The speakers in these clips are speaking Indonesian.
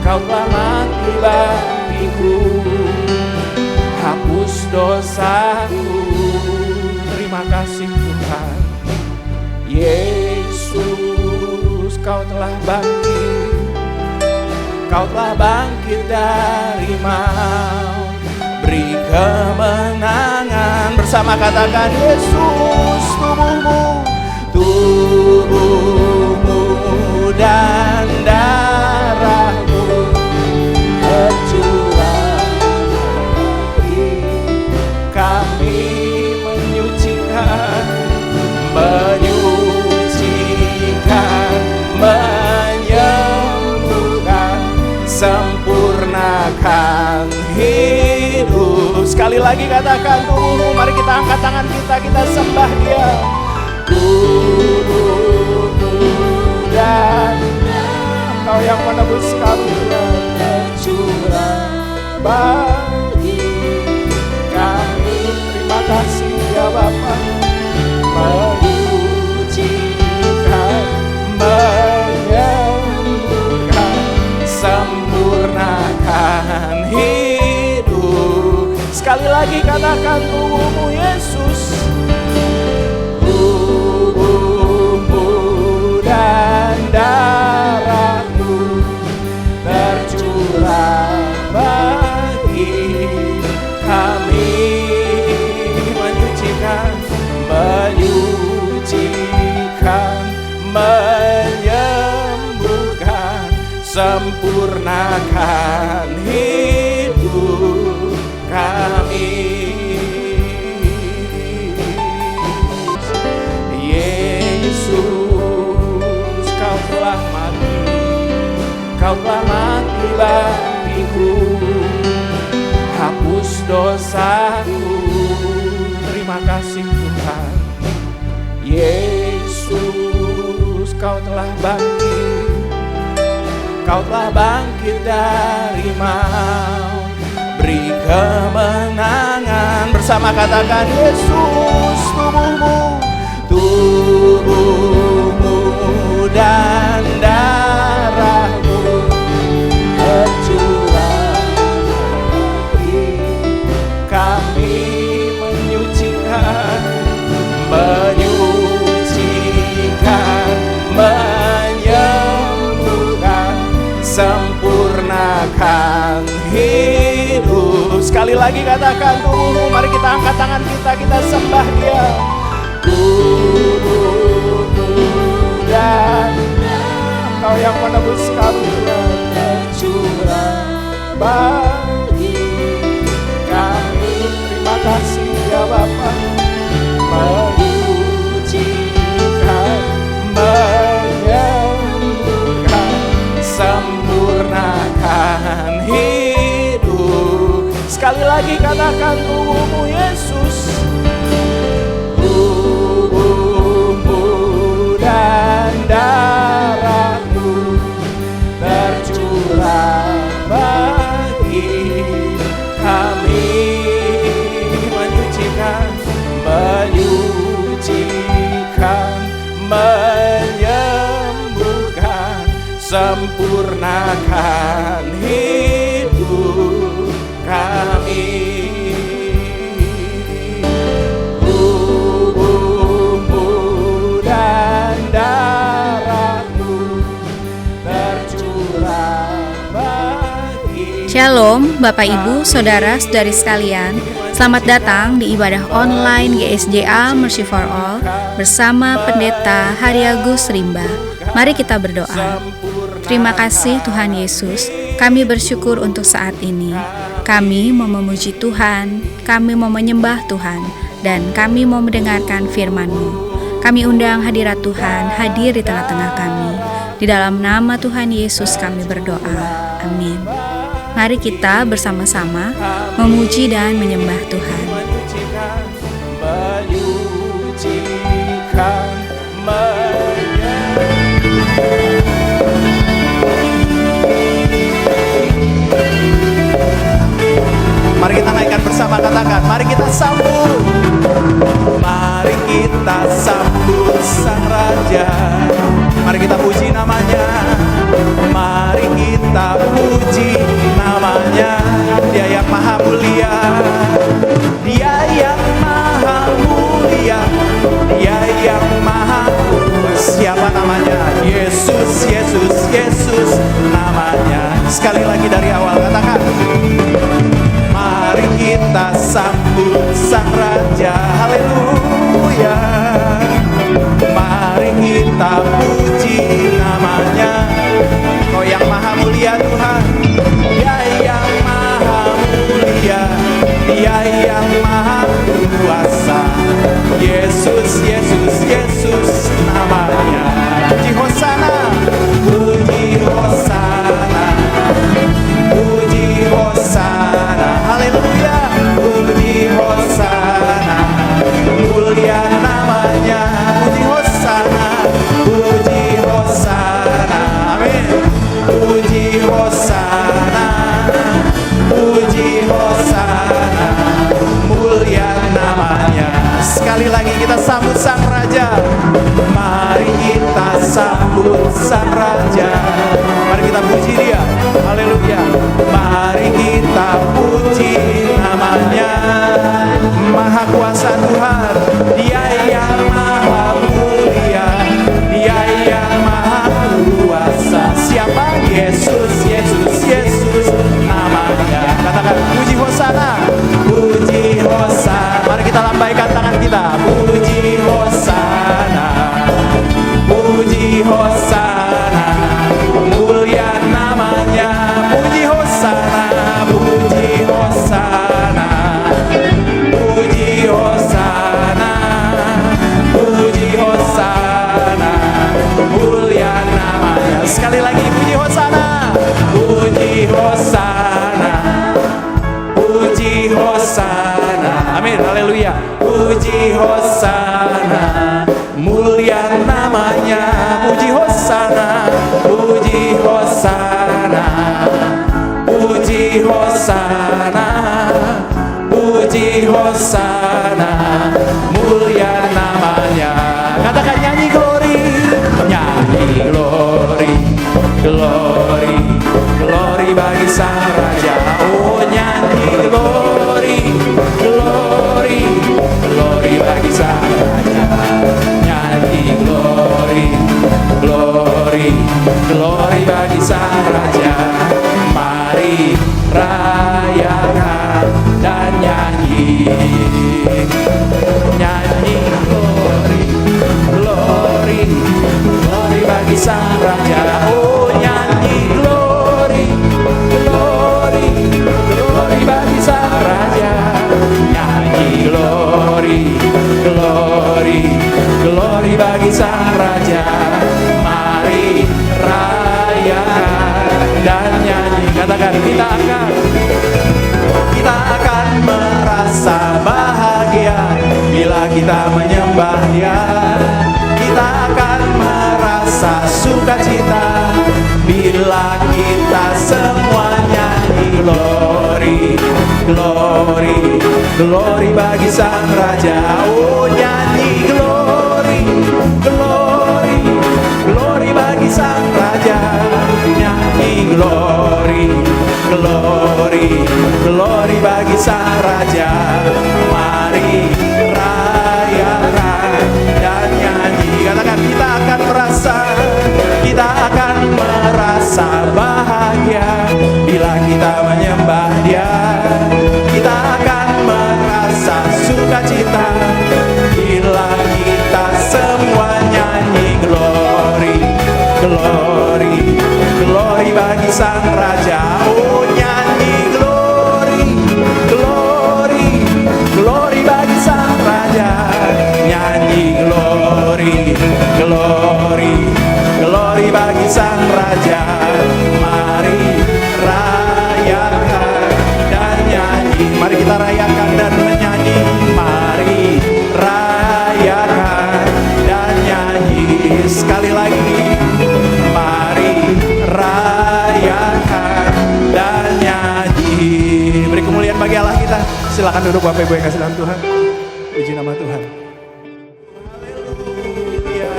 Kau telah mati bagiku, hapus dosaku. Terima kasih Tuhan Yesus, Kau telah bangkit, Kau telah bangkit dari maut, beri kemenangan. Bersama katakan Yesus, tubuhmu dan darahmu tercurah bagi kami, menyucikan, menyembuhkan, sempurnakan hidup. Sekali lagi katakan tubuhmu, mari kita angkat tangan kita sembah Dia. Tubuhmu dan Kau yang menebus kami tercurah bagi kami. Terima kasih ya Bapa, menyucikan, menyembuhkan, sempurnakan hidup. Sekali lagi katakan tubuhmu Yesus, tubuhmu dan darahmu tercurah bagi kami, menyucikan, menyembuhkan, sempurnakan hidup kami. Yesus, Kau telah mati, Kau telah mati bagiku, hapus dosaku. Terima kasih Tuhan Yesus, Kau telah bangkit, Kau telah bangkit dari maut, beri kemenangan. Bersama katakan Yesus, tubuhmu dan darahmu tercurah bagi kami, menyucikan, menyembuhkan, sempurnakan hidup. Sekali lagi katakan tubuhmu, mari kita angkat tangan kita sembah Dia. Tubuhmu dan Kau yang menebus kami tercurah bagi kami. Terima kasih ya Bapa, menyucikan, menyembuhkan, sempurnakan hidup. Sekali lagi katakan tubuhmu Yesus, tubuhmu dan darahmu tercurah bagi kami, menyucikan, menyembuhkan, sempurnakan hidup kami. Tubuhmu dan darahmu tercurah bagi. Shalom Bapak Ibu, Saudara-saudari sekalian. Selamat datang di ibadah online GSJA Mercy for All bersama Pendeta Haryagus Rimba. Mari kita berdoa. Terima kasih Tuhan Yesus, kami bersyukur untuk saat ini. Kami mau memuji Tuhan, kami mau menyembah Tuhan, dan kami mau mendengarkan firman-Mu. Kami undang hadirat Tuhan hadir di tengah-tengah kami. Di dalam nama Tuhan Yesus kami berdoa. Amin. Mari kita bersama-sama memuji dan menyembah Tuhan. Mari kita naikkan bersama, katakan, mari kita sambut. Mari kita sambut Sang Raja. Mari kita puji namanya. Mari kita puji Sekali lagi, puji Hosana, puji Hosana, puji Hosana. Amin, haleluya. Puji Hosana, mulia namanya. Puji Hosana, puji Hosana, puji Hosana, puji Hosana, mulia namanya. Katakan nyanyi glory, nyanyi glory, glory, glory bagi sang raja. Oh nyanyi glory, glory, glory bagi sang raja. Nyanyi glory, glory, glory bagi sang raja. Mari rayakan dan nyanyi, nyanyi glory, glory, glory bagi sang raja. Oh nyanyi glory, glory, glory bagi sang raja. Nyanyi glory, glory, glory bagi sang raja. Mari rayakan dan nyanyi. Katakan kita akan merasa bahagia bila kita menyembah Dia. Kita akan merasa sukacita bila kita semua nyanyi glory, glory, glory bagi sang raja. Oh nyanyi glory, glory, glory bagi sang raja. Nyanyi glory, glory, glory bagi sang raja. Mari rayakan dan nyanyi. Katakan kita akan merasa bahagia bila kita menyembah Dia. Kita akan merasa sukacita bila kita semua nyanyi glory, glory, glory bagi sang raja. Oh nyanyi glory, glory, glory bagi sang raja. Nyanyi glory, glory, glory bagi sang raja. Mari rayakan dan nyanyi. Mari kita rayakan dan menyanyi. Mari rayakan dan nyanyi. Sekali lagi, mari rayakan dan nyanyi. Beri kemuliaan bagi Allah kita. Silakan duduk Bapak Ibu yang kasih dalam Tuhan. Puji nama Tuhan. Haleluya.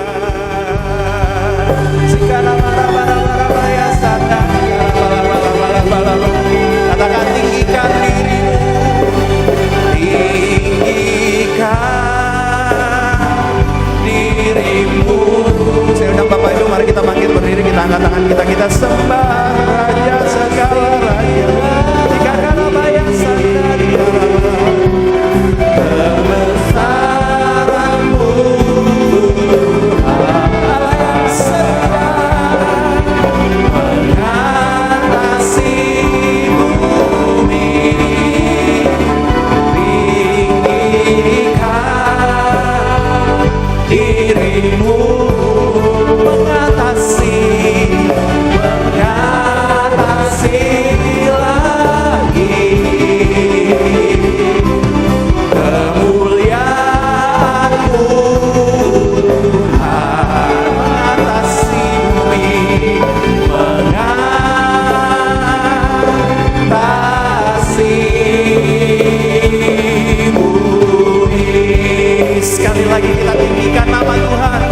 Katakan tinggikan dirimu, tinggikan dirimu. Saya undang Bapak Ibu, mari kita bangkit berdiri, kita angkat tangan kita sembah Raja segala raja. Jika kana bayang sadari kebesaranmu, Allah yang setia mengatasi bumi. Tinggikan dirimu, mengatasi lagi. Kemuliaan-Mu Tuhan mengatasi bumi, mengatasi bumi. Sekali lagi kita tinggikan nama Tuhan.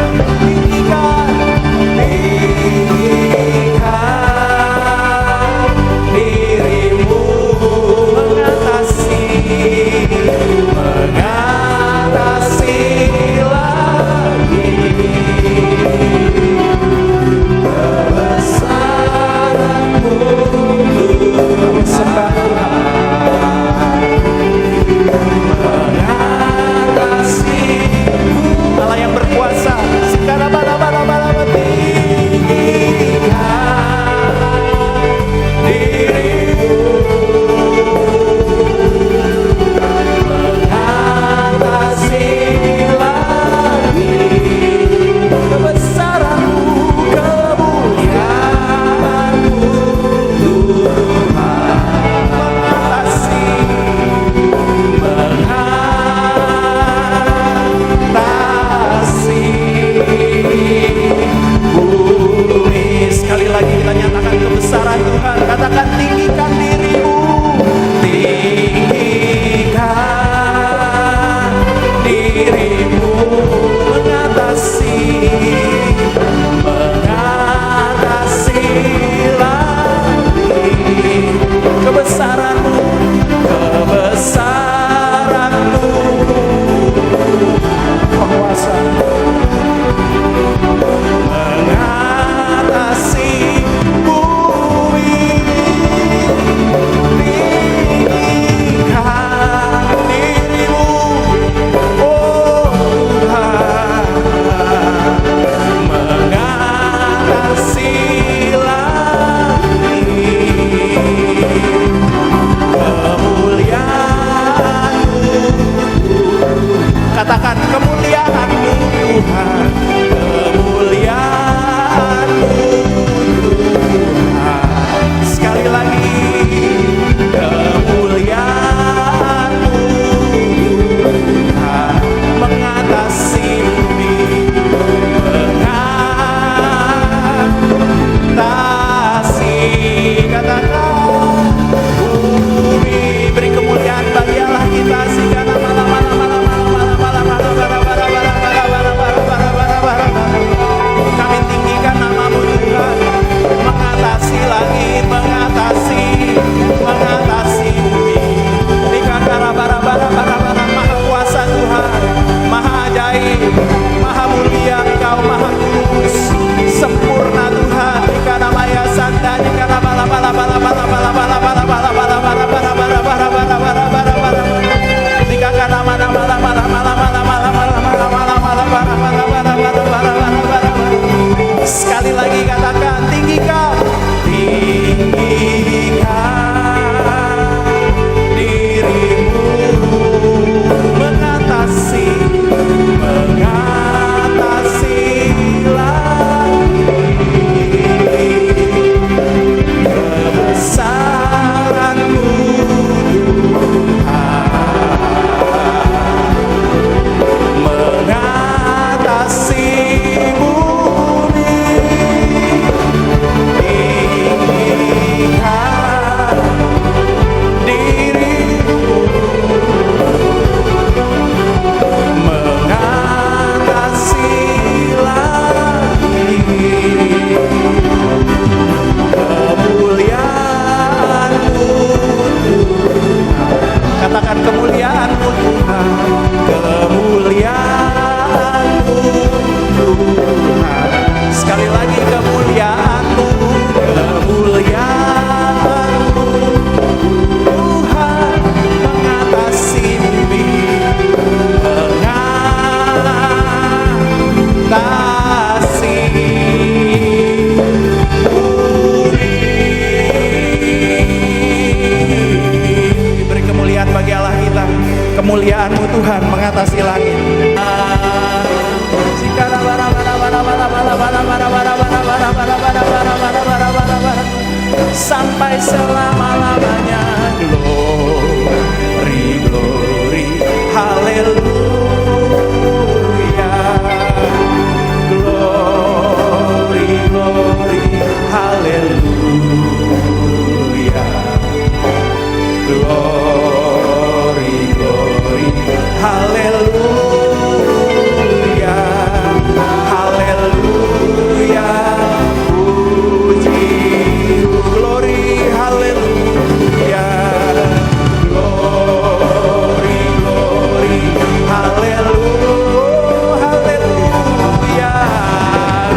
sampai selama-lamanya. Glory, glory, haleluya. Glory, glory, haleluya. Glory, glory, haleluya. Haleluya. Puji, glory, haleluya. Glory, glory, haleluya. Haleluya.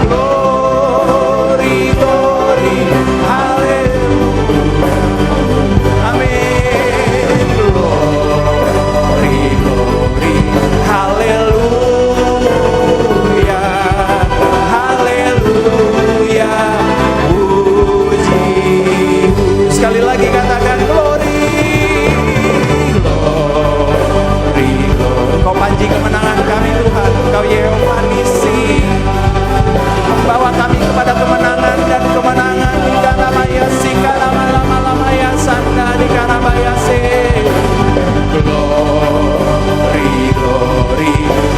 Glory, glory, haleluya. Amin. Glory, glory, haleluya. Haleluya. Puji. Sekali lagi katakan glory. Glory, glory. Kau panji kemenangan kami Tuhan. Kau Yehova Nisi. Bawa kami kepada kemenangan dan kemenangan. Di kalamaya sikala malama-lamaya sanda di kalamaya se. Glory, glory,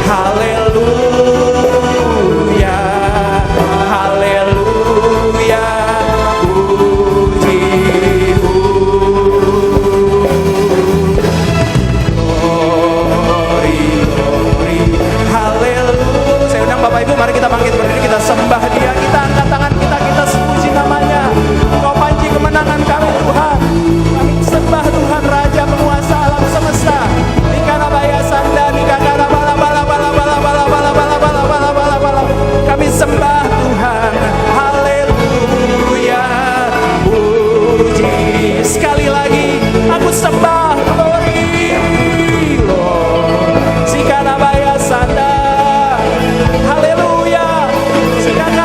haleluya. Haleluya. Puji, glory, glory, haleluya. Saya undang Bapak Ibu, mari kita bangkit berdiri, kita sembah Dia, kita angkat tangan kita puji namanya. Kau panji kemenangan kami Tuhan. Kami sembah Tuhan Raja penguasa alam semesta. Nikarabaya sanda nikakara bala bala bala bala bala bala bala bala bala bala bala. Kami sembah Tuhan. Haleluya. Puji. Sekali lagi aku sembah. Glory, Lord. Sikarabaya sanda. Haleluya. Sikarabaya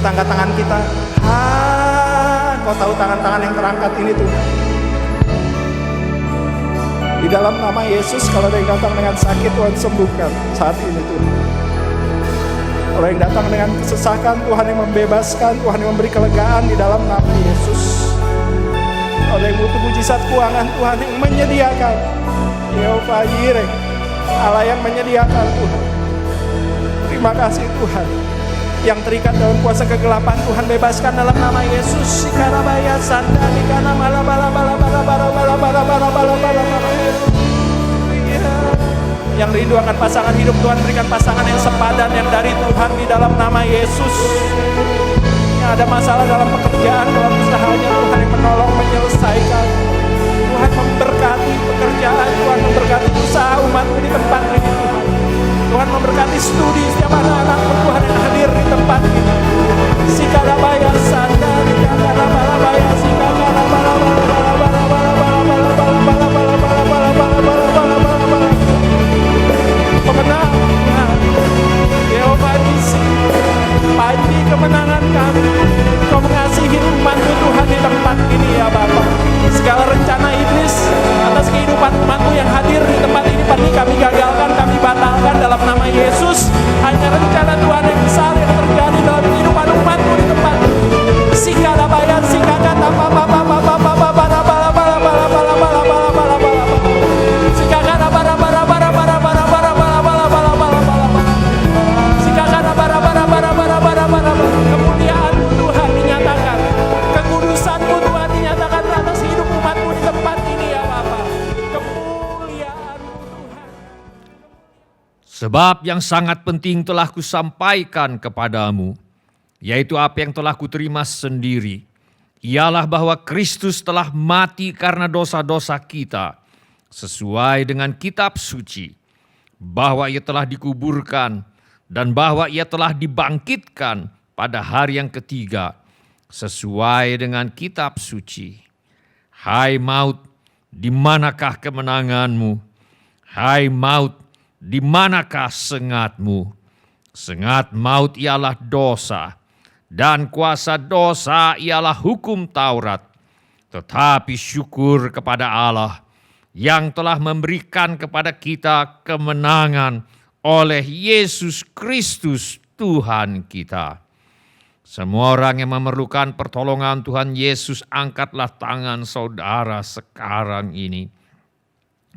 kita angkat tangan kita. Kau tahu tangan-tangan yang terangkat ini Tuhan. Di dalam nama Yesus, kalau ada yang datang dengan sakit, Tuhan sembuhkan saat ini Tuhan. Kalau yang datang dengan kesesakan, Tuhan yang membebaskan, Tuhan yang memberi kelegaan di dalam nama Yesus. Kalau ada yang butuh mujizat keuangan, Tuhan yang menyediakan. Yehova Jireh, Allah yang menyediakan Tuhan. Terima kasih Tuhan. Yang terikat dalam kuasa kegelapan, Tuhan bebaskan dalam nama Yesus. Sikarabaya sanda dikana bala bala bala bala bala bala bala bala bala bala bala. Yang rindu akan pasangan hidup, Tuhan berikan pasangan yang sepadan, yang dari Tuhan di dalam nama Yesus. Yang ada masalah dalam pekerjaan, dalam usahanya, Tuhan yang menolong menyelesaikan. Tuhan memberkati pekerjaan, Tuhan memberkati usaha umat-Mu di tempat ini Tuhan. Tuhan memberkati studi setiap anak-anak Tuhan yang hadir di tempat ini. Sikarabaya sanda dikana bala baya sikana bala bala bala bala bala bala bala bala bala bala bala bala bala bala bala. Pemenang Yehova Nisi, pagi kemenangan kami. Kau mengasihi umat-Mu Tuhan di tempat ini ya Bapa. Segala rencana iblis atas kehidupan umat-Mu yang hadir di tempat ini pagi kami gagalkan, kami batalkan dalam nama Yesus. Hanya rencana Tuhan yang besar yang terjadi dalam kehidupan umat-Mu di tempat ini. Sikarabaya sikakata bala bala bala bala bala bala bala bala bala bala bala bala bala. Sikakata bala bala bala bala bala bala bala bala bala bala bala. Sikakata bala bala bala bala bala bala. Kemuliaan-Mu Tuhan dinyatakan, kekudusan-Mu Tuhan dinyatakan atas hidup umat-Mu di tempat ini ya Bapa. Kemuliaan-Mu Tuhan. Sebab yang sangat penting telah kusampaikan kepadamu, yaitu apa yang telah kuterima sendiri, ialah bahwa Kristus telah mati karena dosa-dosa kita, sesuai dengan kitab suci, bahwa ia telah dikuburkan, dan bahwa ia telah dibangkitkan pada hari yang ketiga, sesuai dengan kitab suci. Hai maut, di manakah kemenanganmu? Hai maut, di manakah sengatmu? Sengat maut ialah dosa, dan kuasa dosa ialah hukum Taurat. Tetapi syukur kepada Allah yang telah memberikan kepada kita kemenangan oleh Yesus Kristus Tuhan kita. Semua orang yang memerlukan pertolongan Tuhan Yesus, angkatlah tangan saudara sekarang ini.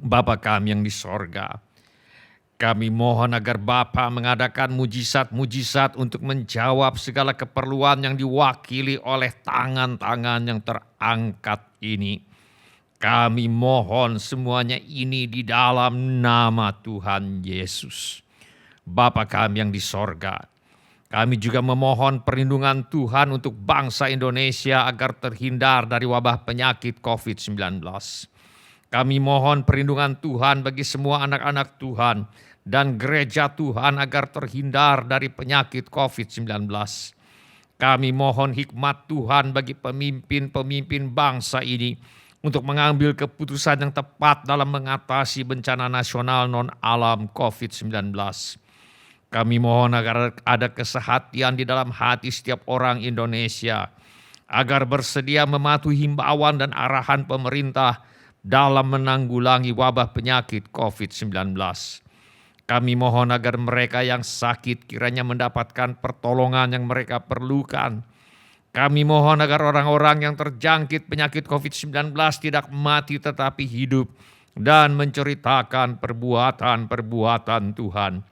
Bapa kami yang di sorga, kami mohon agar Bapa mengadakan mujizat-mujizat untuk menjawab segala keperluan yang diwakili oleh tangan-tangan yang terangkat ini. Kami mohon semuanya ini di dalam nama Tuhan Yesus. Bapa kami yang di sorga, kami juga memohon perlindungan Tuhan untuk bangsa Indonesia agar terhindar dari wabah penyakit COVID-19. Kami mohon perlindungan Tuhan bagi semua anak-anak Tuhan dan gereja Tuhan agar terhindar dari penyakit COVID-19. Kami mohon hikmat Tuhan bagi pemimpin-pemimpin bangsa ini untuk mengambil keputusan yang tepat dalam mengatasi bencana nasional non-alam COVID-19. Kami mohon agar ada kesehatan di dalam hati setiap orang Indonesia, agar bersedia mematuhi himbauan dan arahan pemerintah dalam menanggulangi wabah penyakit COVID-19. Kami mohon agar mereka yang sakit kiranya mendapatkan pertolongan yang mereka perlukan. Kami mohon agar orang-orang yang terjangkit penyakit COVID-19 tidak mati tetapi hidup dan menceritakan perbuatan-perbuatan Tuhan.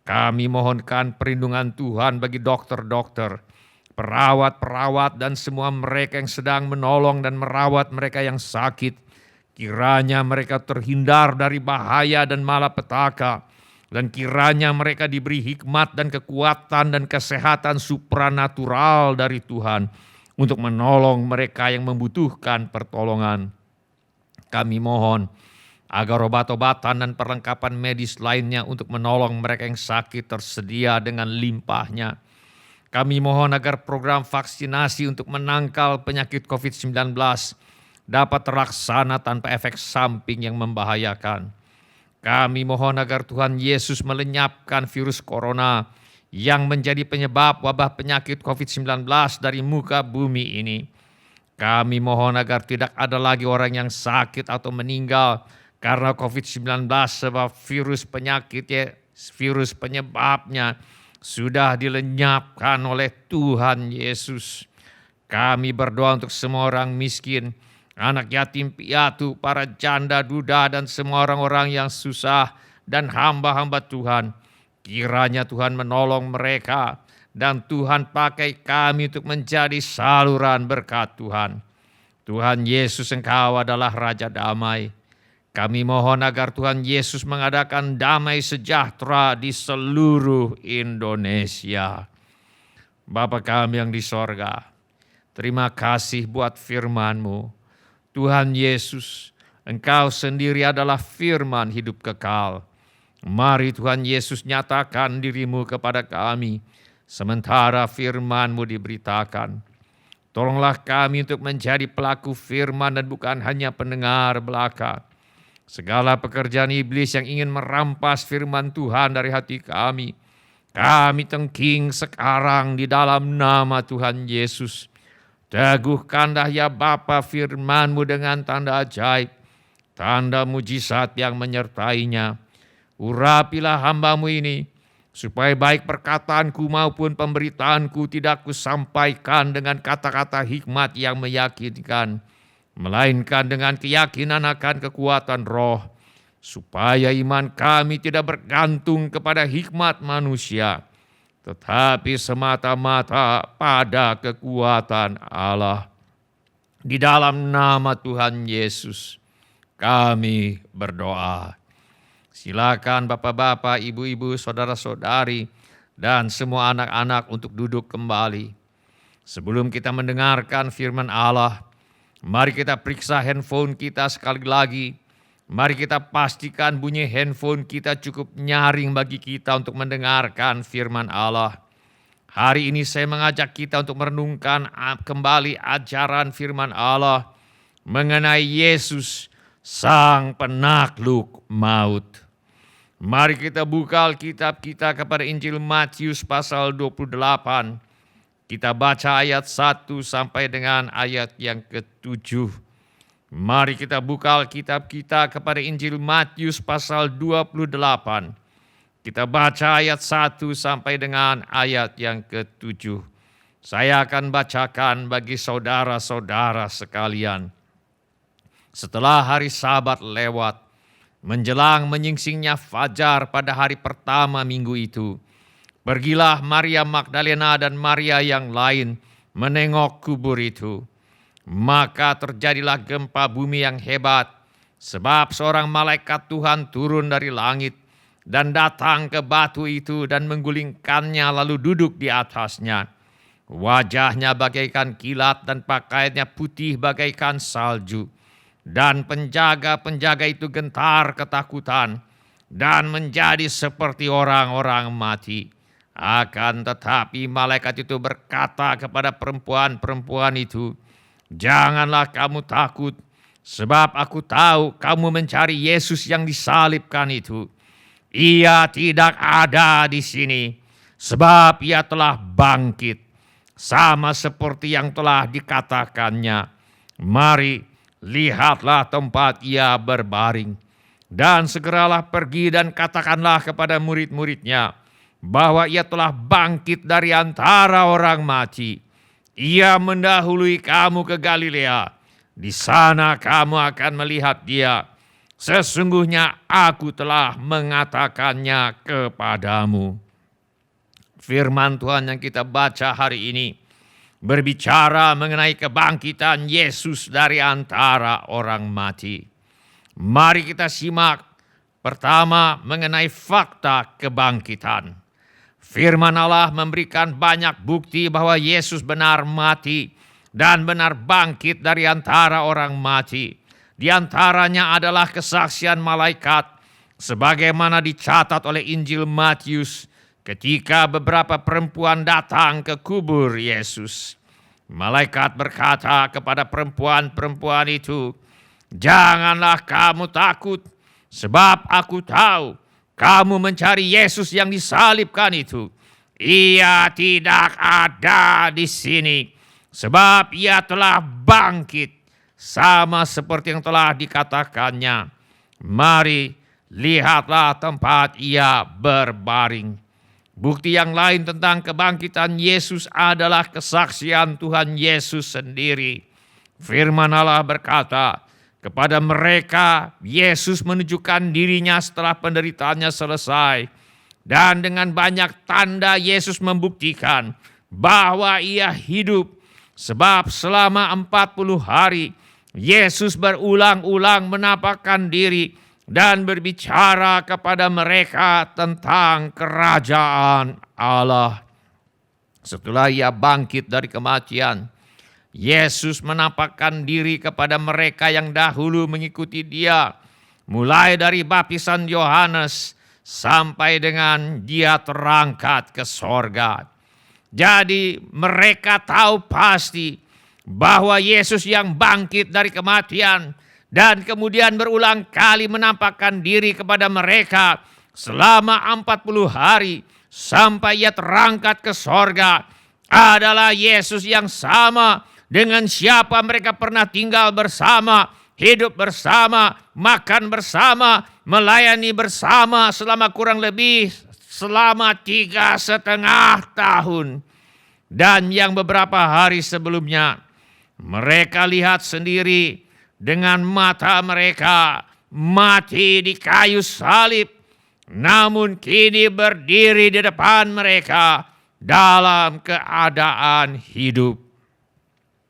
Kami mohonkan perlindungan Tuhan bagi dokter-dokter, perawat-perawat dan semua mereka yang sedang menolong dan merawat mereka yang sakit. Kiranya mereka terhindar dari bahaya dan malapetaka, dan kiranya mereka diberi hikmat dan kekuatan dan kesehatan supranatural dari Tuhan untuk menolong mereka yang membutuhkan pertolongan. Kami mohon agar obat-obatan dan perlengkapan medis lainnya untuk menolong mereka yang sakit tersedia dengan limpahnya. Kami mohon agar program vaksinasi untuk menangkal penyakit COVID-19 dapat terlaksana tanpa efek samping yang membahayakan. Kami mohon agar Tuhan Yesus melenyapkan virus corona yang menjadi penyebab wabah penyakit COVID-19 dari muka bumi ini. Kami mohon agar tidak ada lagi orang yang sakit atau meninggal karena COVID-19 sebab virus penyebabnya sudah dilenyapkan oleh Tuhan Yesus. Kami berdoa untuk semua orang miskin, anak yatim piatu, para janda, duda, dan semua orang-orang yang susah dan hamba-hamba Tuhan. Kiranya Tuhan menolong mereka dan Tuhan pakai kami untuk menjadi saluran berkat Tuhan. Tuhan Yesus, Engkau adalah Raja Damai. Kami mohon agar Tuhan Yesus mengadakan damai sejahtera di seluruh Indonesia. Bapa kami yang di sorga, terima kasih buat firman-Mu. Tuhan Yesus, Engkau sendiri adalah firman hidup kekal. Mari Tuhan Yesus nyatakan diri-Mu kepada kami, sementara firman-Mu diberitakan. Tolonglah kami untuk menjadi pelaku firman dan bukan hanya pendengar belaka. Segala pekerjaan iblis yang ingin merampas firman Tuhan dari hati kami tengking sekarang di dalam nama Tuhan Yesus. Teguhkanlah ya Bapa firman-Mu dengan tanda ajaib, tanda mujizat yang menyertainya. Urapilah hamba-Mu ini, supaya baik perkataanku maupun pemberitaanku tidak kusampaikan dengan kata-kata hikmat yang meyakinkan, melainkan dengan keyakinan akan kekuatan roh, supaya iman kami tidak bergantung kepada hikmat manusia, tetapi semata-mata pada kekuatan Allah. Di dalam nama Tuhan Yesus kami berdoa. Silakan bapak-bapak, ibu-ibu, saudara-saudari, dan semua anak-anak untuk duduk kembali. Sebelum kita mendengarkan firman Allah, mari kita periksa handphone kita sekali lagi. Mari kita pastikan bunyi handphone kita cukup nyaring bagi kita untuk mendengarkan firman Allah. Hari ini saya mengajak kita untuk merenungkan kembali ajaran firman Allah mengenai Yesus, Sang Penakluk Maut. Mari kita buka Alkitab kita kepada Injil Matius pasal 28. Kita baca ayat 1 sampai dengan ayat yang ke-7. Mari kita buka Alkitab kita kepada Injil Matius pasal 28. Kita baca ayat 1 sampai dengan ayat yang ke-7. Saya akan bacakan bagi saudara-saudara sekalian. Setelah hari Sabat lewat, menjelang menyingsingnya fajar pada hari pertama minggu itu, pergilah Maria Magdalena dan Maria yang lain menengok kubur itu. Maka terjadilah gempa bumi yang hebat, sebab seorang malaikat Tuhan turun dari langit dan datang ke batu itu dan menggulingkannya lalu duduk di atasnya. Wajahnya bagaikan kilat dan pakaiannya putih bagaikan salju. Dan penjaga-penjaga itu gentar ketakutan dan menjadi seperti orang-orang mati. Akan tetapi malaikat itu berkata kepada perempuan-perempuan itu, "Janganlah kamu takut, sebab aku tahu kamu mencari Yesus yang disalibkan itu. Ia tidak ada di sini, sebab ia telah bangkit, sama seperti yang telah dikatakannya. Mari, lihatlah tempat ia berbaring. Dan segeralah pergi dan katakanlah kepada murid-muridnya bahwa ia telah bangkit dari antara orang mati. Ia mendahului kamu ke Galilea. Di sana kamu akan melihat dia. Sesungguhnya aku telah mengatakannya kepadamu." Firman Tuhan yang kita baca hari ini berbicara mengenai kebangkitan Yesus dari antara orang mati. Mari kita simak pertama mengenai fakta kebangkitan. Firman Allah memberikan banyak bukti bahwa Yesus benar mati dan benar bangkit dari antara orang mati. Di antaranya adalah kesaksian malaikat, sebagaimana dicatat oleh Injil Matius ketika beberapa perempuan datang ke kubur Yesus. Malaikat berkata kepada perempuan-perempuan itu, "Janganlah kamu takut, sebab aku tahu kamu mencari Yesus yang disalibkan itu. Ia tidak ada di sini, sebab ia telah bangkit, sama seperti yang telah dikatakannya. Mari, lihatlah tempat ia berbaring. Bukti yang lain tentang kebangkitan Yesus adalah kesaksian Tuhan Yesus sendiri. Firman Allah berkata, kepada mereka Yesus menunjukkan dirinya setelah penderitaannya selesai. Dan dengan banyak tanda Yesus membuktikan bahwa ia hidup. Sebab selama 40 hari Yesus berulang-ulang menampakkan diri dan berbicara kepada mereka tentang kerajaan Allah. Setelah ia bangkit dari kematian, Yesus menampakkan diri kepada mereka yang dahulu mengikuti dia, mulai dari baptisan Yohanes sampai dengan dia terangkat ke sorga. Jadi mereka tahu pasti bahwa Yesus yang bangkit dari kematian dan kemudian berulang kali menampakkan diri kepada mereka selama 40 hari sampai ia terangkat ke sorga adalah Yesus yang sama dengan siapa mereka pernah tinggal bersama, hidup bersama, makan bersama, melayani bersama selama kurang lebih selama 3,5 tahun. Dan yang beberapa hari sebelumnya mereka lihat sendiri dengan mata mereka mati di kayu salib, namun kini berdiri di depan mereka dalam keadaan hidup.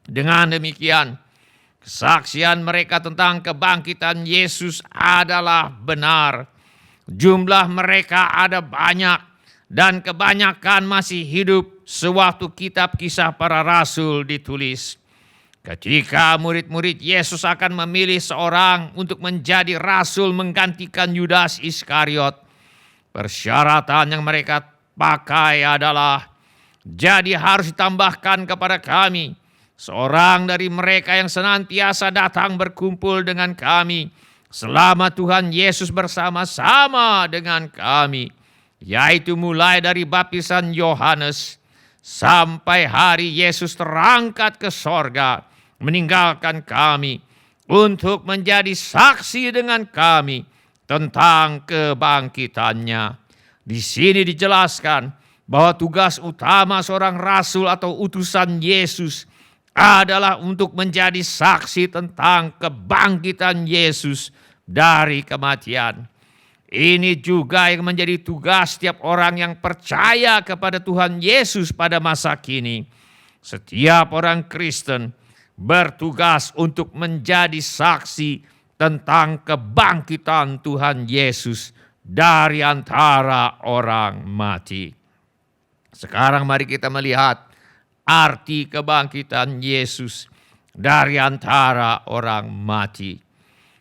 Dengan demikian, kesaksian mereka tentang kebangkitan Yesus adalah benar. Jumlah mereka ada banyak dan kebanyakan masih hidup sewaktu kitab Kisah Para Rasul ditulis. Ketika murid-murid Yesus akan memilih seorang untuk menjadi rasul menggantikan Yudas Iskariot, persyaratan yang mereka pakai adalah, jadi harus ditambahkan kepada kami seorang dari mereka yang senantiasa datang berkumpul dengan kami selama Tuhan Yesus bersama-sama dengan kami, yaitu mulai dari baptisan Yohanes sampai hari Yesus terangkat ke sorga, meninggalkan kami untuk menjadi saksi dengan kami tentang kebangkitannya. Di sini dijelaskan bahwa tugas utama seorang rasul atau utusan Yesus adalah untuk menjadi saksi tentang kebangkitan Yesus dari kematian. Ini juga yang menjadi tugas setiap orang yang percaya kepada Tuhan Yesus pada masa kini. Setiap orang Kristen bertugas untuk menjadi saksi tentang kebangkitan Tuhan Yesus dari antara orang mati. Sekarang mari kita melihat arti kebangkitan Yesus dari antara orang mati.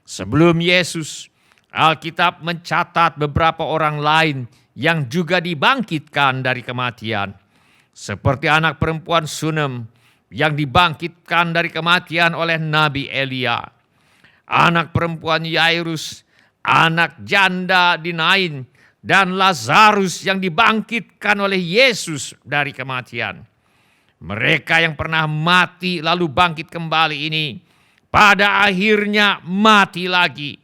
Sebelum Yesus, Alkitab mencatat beberapa orang lain yang juga dibangkitkan dari kematian. Seperti anak perempuan Sunem yang dibangkitkan dari kematian oleh Nabi Elia. Anak perempuan Yairus, anak janda di Nain, dan Lazarus yang dibangkitkan oleh Yesus dari kematian. Mereka yang pernah mati lalu bangkit kembali ini pada akhirnya mati lagi.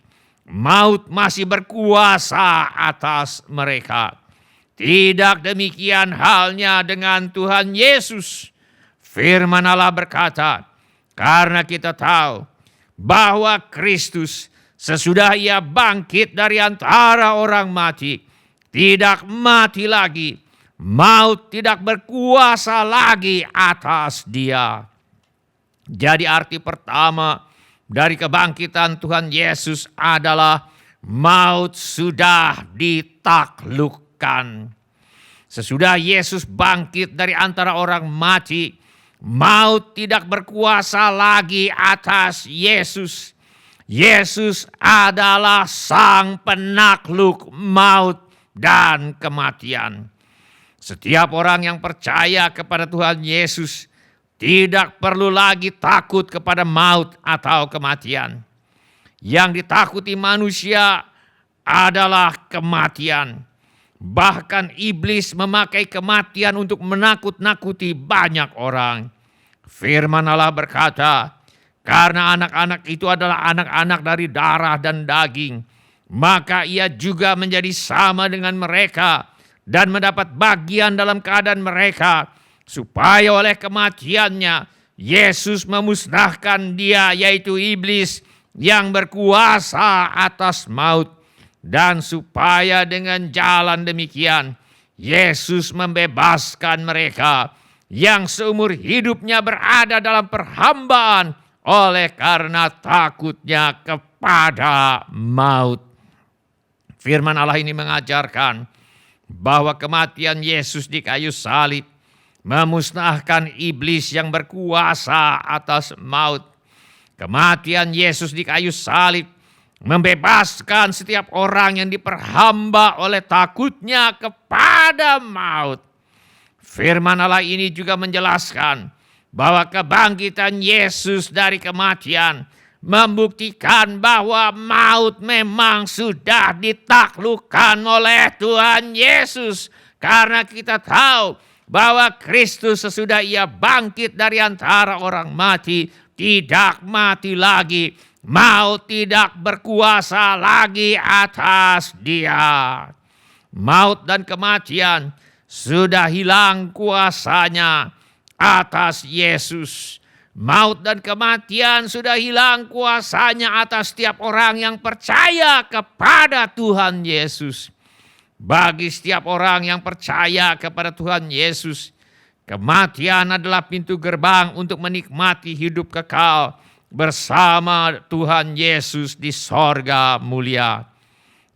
Maut masih berkuasa atas mereka. Tidak demikian halnya dengan Tuhan Yesus. Firman Allah berkata, karena kita tahu bahwa Kristus sesudah ia bangkit dari antara orang mati, tidak mati lagi. Maut tidak berkuasa lagi atas dia. Jadi arti pertama dari kebangkitan Tuhan Yesus adalah maut sudah ditaklukkan. Sesudah Yesus bangkit dari antara orang mati, maut tidak berkuasa lagi atas Yesus. Yesus adalah sang penakluk maut dan kematian. Setiap orang yang percaya kepada Tuhan Yesus tidak perlu lagi takut kepada maut atau kematian. Yang ditakuti manusia adalah kematian. Bahkan iblis memakai kematian untuk menakut-nakuti banyak orang. Firman Allah berkata, karena anak-anak itu adalah anak-anak dari darah dan daging, maka ia juga menjadi sama dengan mereka dan mendapat bagian dalam keadaan mereka, supaya oleh kematiannya Yesus memusnahkan dia, yaitu iblis yang berkuasa atas maut. Dan supaya dengan jalan demikian Yesus membebaskan mereka yang seumur hidupnya berada dalam perhambaan oleh karena takutnya kepada maut. Firman Allah ini mengajarkan bahwa kematian Yesus di kayu salib memusnahkan iblis yang berkuasa atas maut. Kematian Yesus di kayu salib membebaskan setiap orang yang diperhamba oleh takutnya kepada maut. Firman Allah ini juga menjelaskan bahwa kebangkitan Yesus dari kematian membuktikan bahwa maut memang sudah ditaklukkan oleh Tuhan Yesus. Karena kita tahu bahwa Kristus sesudah ia bangkit dari antara orang mati, tidak mati lagi. Maut tidak berkuasa lagi atas dia. Maut dan kematian sudah hilang kuasanya atas Yesus. Maut dan kematian sudah hilang kuasanya atas setiap orang yang percaya kepada Tuhan Yesus. Bagi setiap orang yang percaya kepada Tuhan Yesus, kematian adalah pintu gerbang untuk menikmati hidup kekal bersama Tuhan Yesus di sorga mulia.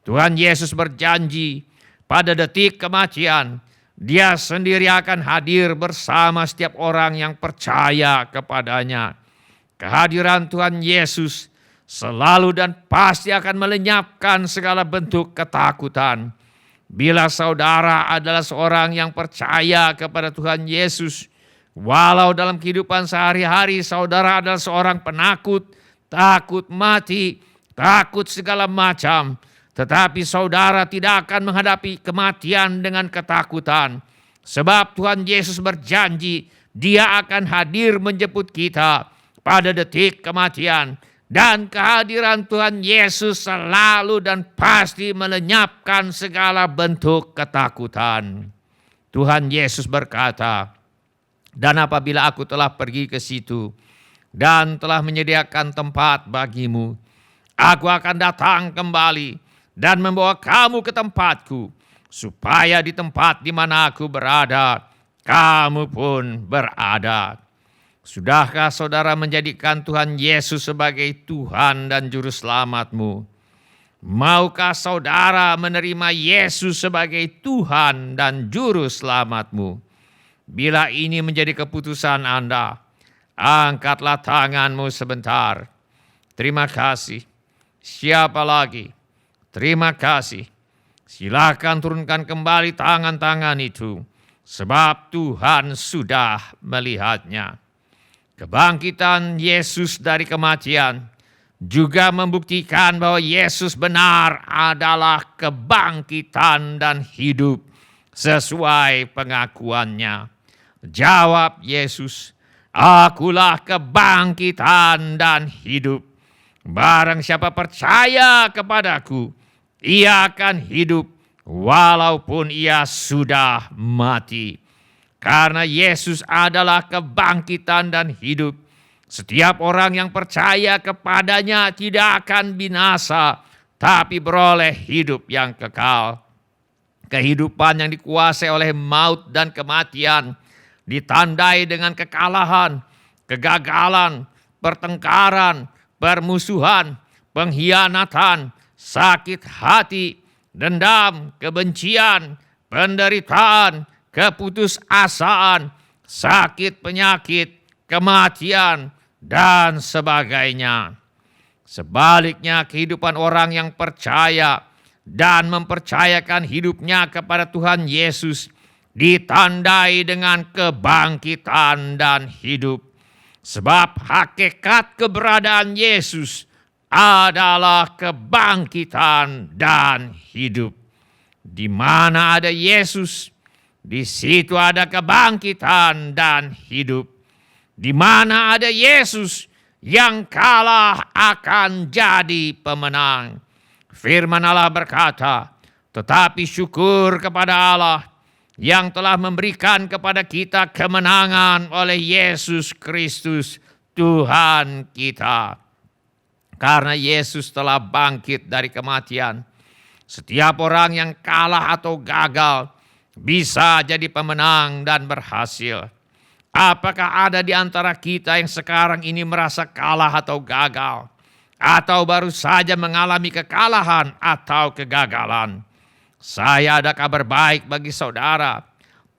Tuhan Yesus berjanji pada detik kematian, Dia sendiri akan hadir bersama setiap orang yang percaya kepadanya. Kehadiran Tuhan Yesus selalu dan pasti akan melenyapkan segala bentuk ketakutan. Bila saudara adalah seorang yang percaya kepada Tuhan Yesus, walau dalam kehidupan sehari-hari saudara adalah seorang penakut, takut mati, takut segala macam, tetapi saudara tidak akan menghadapi kematian dengan ketakutan. Sebab Tuhan Yesus berjanji Dia akan hadir menjemput kita pada detik kematian. Dan kehadiran Tuhan Yesus selalu dan pasti melenyapkan segala bentuk ketakutan. Tuhan Yesus berkata, dan apabila aku telah pergi ke situ dan telah menyediakan tempat bagimu, aku akan datang kembali dan membawa kamu ke tempatku, supaya di tempat di mana aku berada, kamu pun berada. Sudahkah saudara menjadikan Tuhan Yesus sebagai Tuhan dan Juru Selamatmu? Maukah saudara menerima Yesus sebagai Tuhan dan Juru Selamatmu? Bila ini menjadi keputusan Anda, angkatlah tanganmu sebentar. Terima kasih. Siapa lagi? Terima kasih. Silakan turunkan kembali tangan-tangan itu, sebab Tuhan sudah melihatnya. Kebangkitan Yesus dari kematian juga membuktikan bahwa Yesus benar adalah kebangkitan dan hidup sesuai pengakuannya. Jawab Yesus, akulah kebangkitan dan hidup. Barang siapa percaya kepadaku, ia akan hidup walaupun ia sudah mati. Karena Yesus adalah kebangkitan dan hidup, setiap orang yang percaya kepadanya tidak akan binasa, tapi beroleh hidup yang kekal. Kehidupan yang dikuasai oleh maut dan kematian ditandai dengan kekalahan, kegagalan, pertengkaran, permusuhan, pengkhianatan, sakit hati, dendam, kebencian, penderitaan, keputusasaan, sakit penyakit, kematian, dan sebagainya. Sebaliknya, kehidupan orang yang percaya dan mempercayakan hidupnya kepada Tuhan Yesus ditandai dengan kebangkitan dan hidup. Sebab hakikat keberadaan Yesus adalah kebangkitan dan hidup. Di mana ada Yesus, di situ ada kebangkitan dan hidup. Di mana ada Yesus, yang kalah akan jadi pemenang. Firman Allah berkata, tetapi syukur kepada Allah yang telah memberikan kepada kita kemenangan oleh Yesus Kristus Tuhan kita. Karena Yesus telah bangkit dari kematian, setiap orang yang kalah atau gagal bisa jadi pemenang dan berhasil. Apakah ada di antara kita yang sekarang ini merasa kalah atau gagal? Atau baru saja mengalami kekalahan atau kegagalan? Saya ada kabar baik bagi saudara.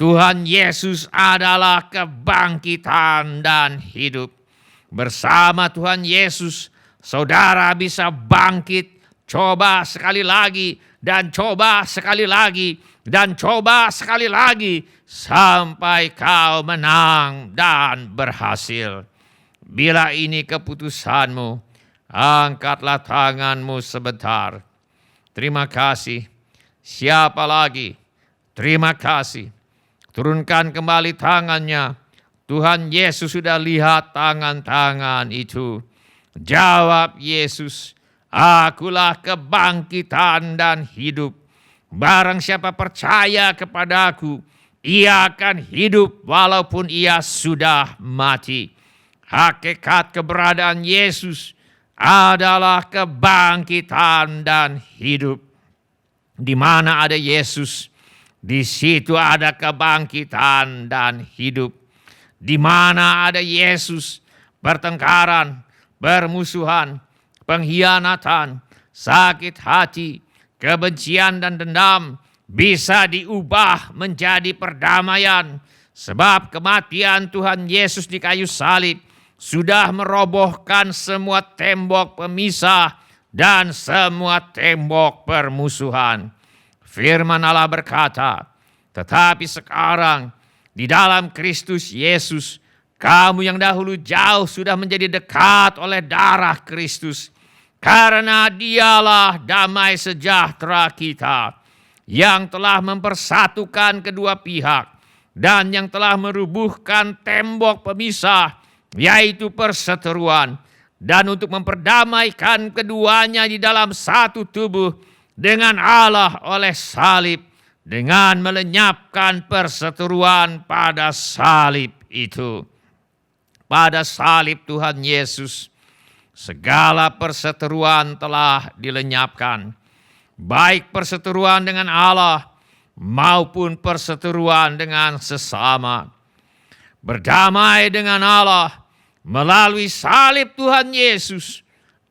Tuhan Yesus adalah kebangkitan dan hidup. Bersama Tuhan Yesus, saudara bisa bangkit. Coba sekali lagi, dan coba sekali lagi, dan coba sekali lagi, sampai kau menang dan berhasil. Bila ini keputusanmu, angkatlah tanganmu sebentar. Terima kasih. Siapa lagi? Terima kasih. Turunkan kembali tangannya. Tuhan Yesus sudah lihat tangan-tangan itu. Jawab Yesus, akulah kebangkitan dan hidup. Barang siapa percaya kepadaku, ia akan hidup walaupun ia sudah mati. Hakikat keberadaan Yesus adalah kebangkitan dan hidup. Di mana ada Yesus, di situ ada kebangkitan dan hidup. Di mana ada Yesus, pertengkaran, permusuhan, pengkhianatan, sakit hati, kebencian dan dendam bisa diubah menjadi perdamaian. Sebab kematian Tuhan Yesus di kayu salib sudah merobohkan semua tembok pemisah dan semua tembok permusuhan. Firman Allah berkata, tetapi sekarang di dalam Kristus Yesus, kamu yang dahulu jauh sudah menjadi dekat oleh darah Kristus. Karena dialah damai sejahtera kita, yang telah mempersatukan kedua pihak, dan yang telah merubuhkan tembok pemisah, yaitu perseteruan, dan untuk memperdamaikan keduanya di dalam satu tubuh dengan Allah oleh salib, dengan melenyapkan perseteruan pada salib itu. Pada salib Tuhan Yesus, segala perseteruan telah dilenyapkan, baik perseteruan dengan Allah maupun perseteruan dengan sesama. Berdamai dengan Allah melalui salib Tuhan Yesus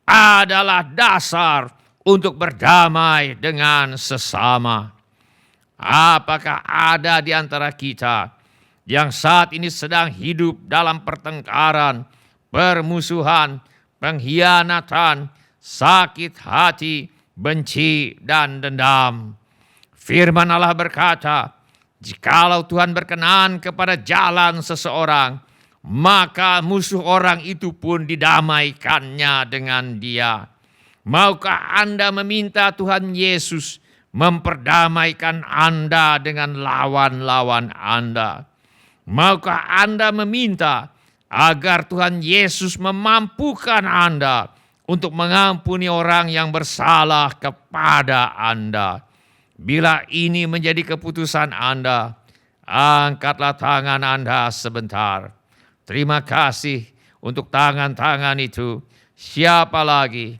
adalah dasar untuk berdamai dengan sesama. Apakah ada di antara kita yang saat ini sedang hidup dalam pertengkaran, permusuhan, pengkhianatan, sakit hati, benci, dan dendam? Firman Allah berkata, jikalau Tuhan berkenan kepada jalan seseorang, maka musuh orang itu pun didamaikannya dengan dia. Maukah Anda meminta Tuhan Yesus memperdamaikan Anda dengan lawan-lawan Anda? Maukah Anda meminta agar Tuhan Yesus memampukan Anda untuk mengampuni orang yang bersalah kepada Anda? Bila ini menjadi keputusan Anda, angkatlah tangan Anda sebentar. Terima kasih untuk tangan-tangan itu. Siapa lagi?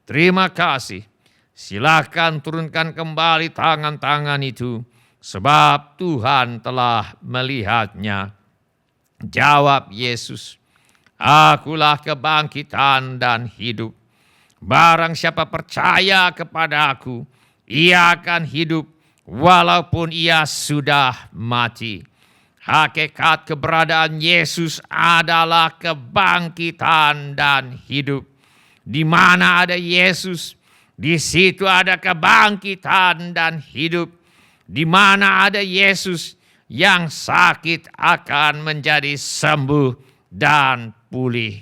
Terima kasih. Silakan turunkan kembali tangan-tangan itu, sebab Tuhan telah melihatnya. Jawab Yesus, akulah kebangkitan dan hidup. Barang siapa percaya kepada aku, ia akan hidup walaupun ia sudah mati. Hakikat keberadaan Yesus adalah kebangkitan dan hidup. Di mana ada Yesus, di situ ada kebangkitan dan hidup. Di mana ada Yesus, yang sakit akan menjadi sembuh dan pulih.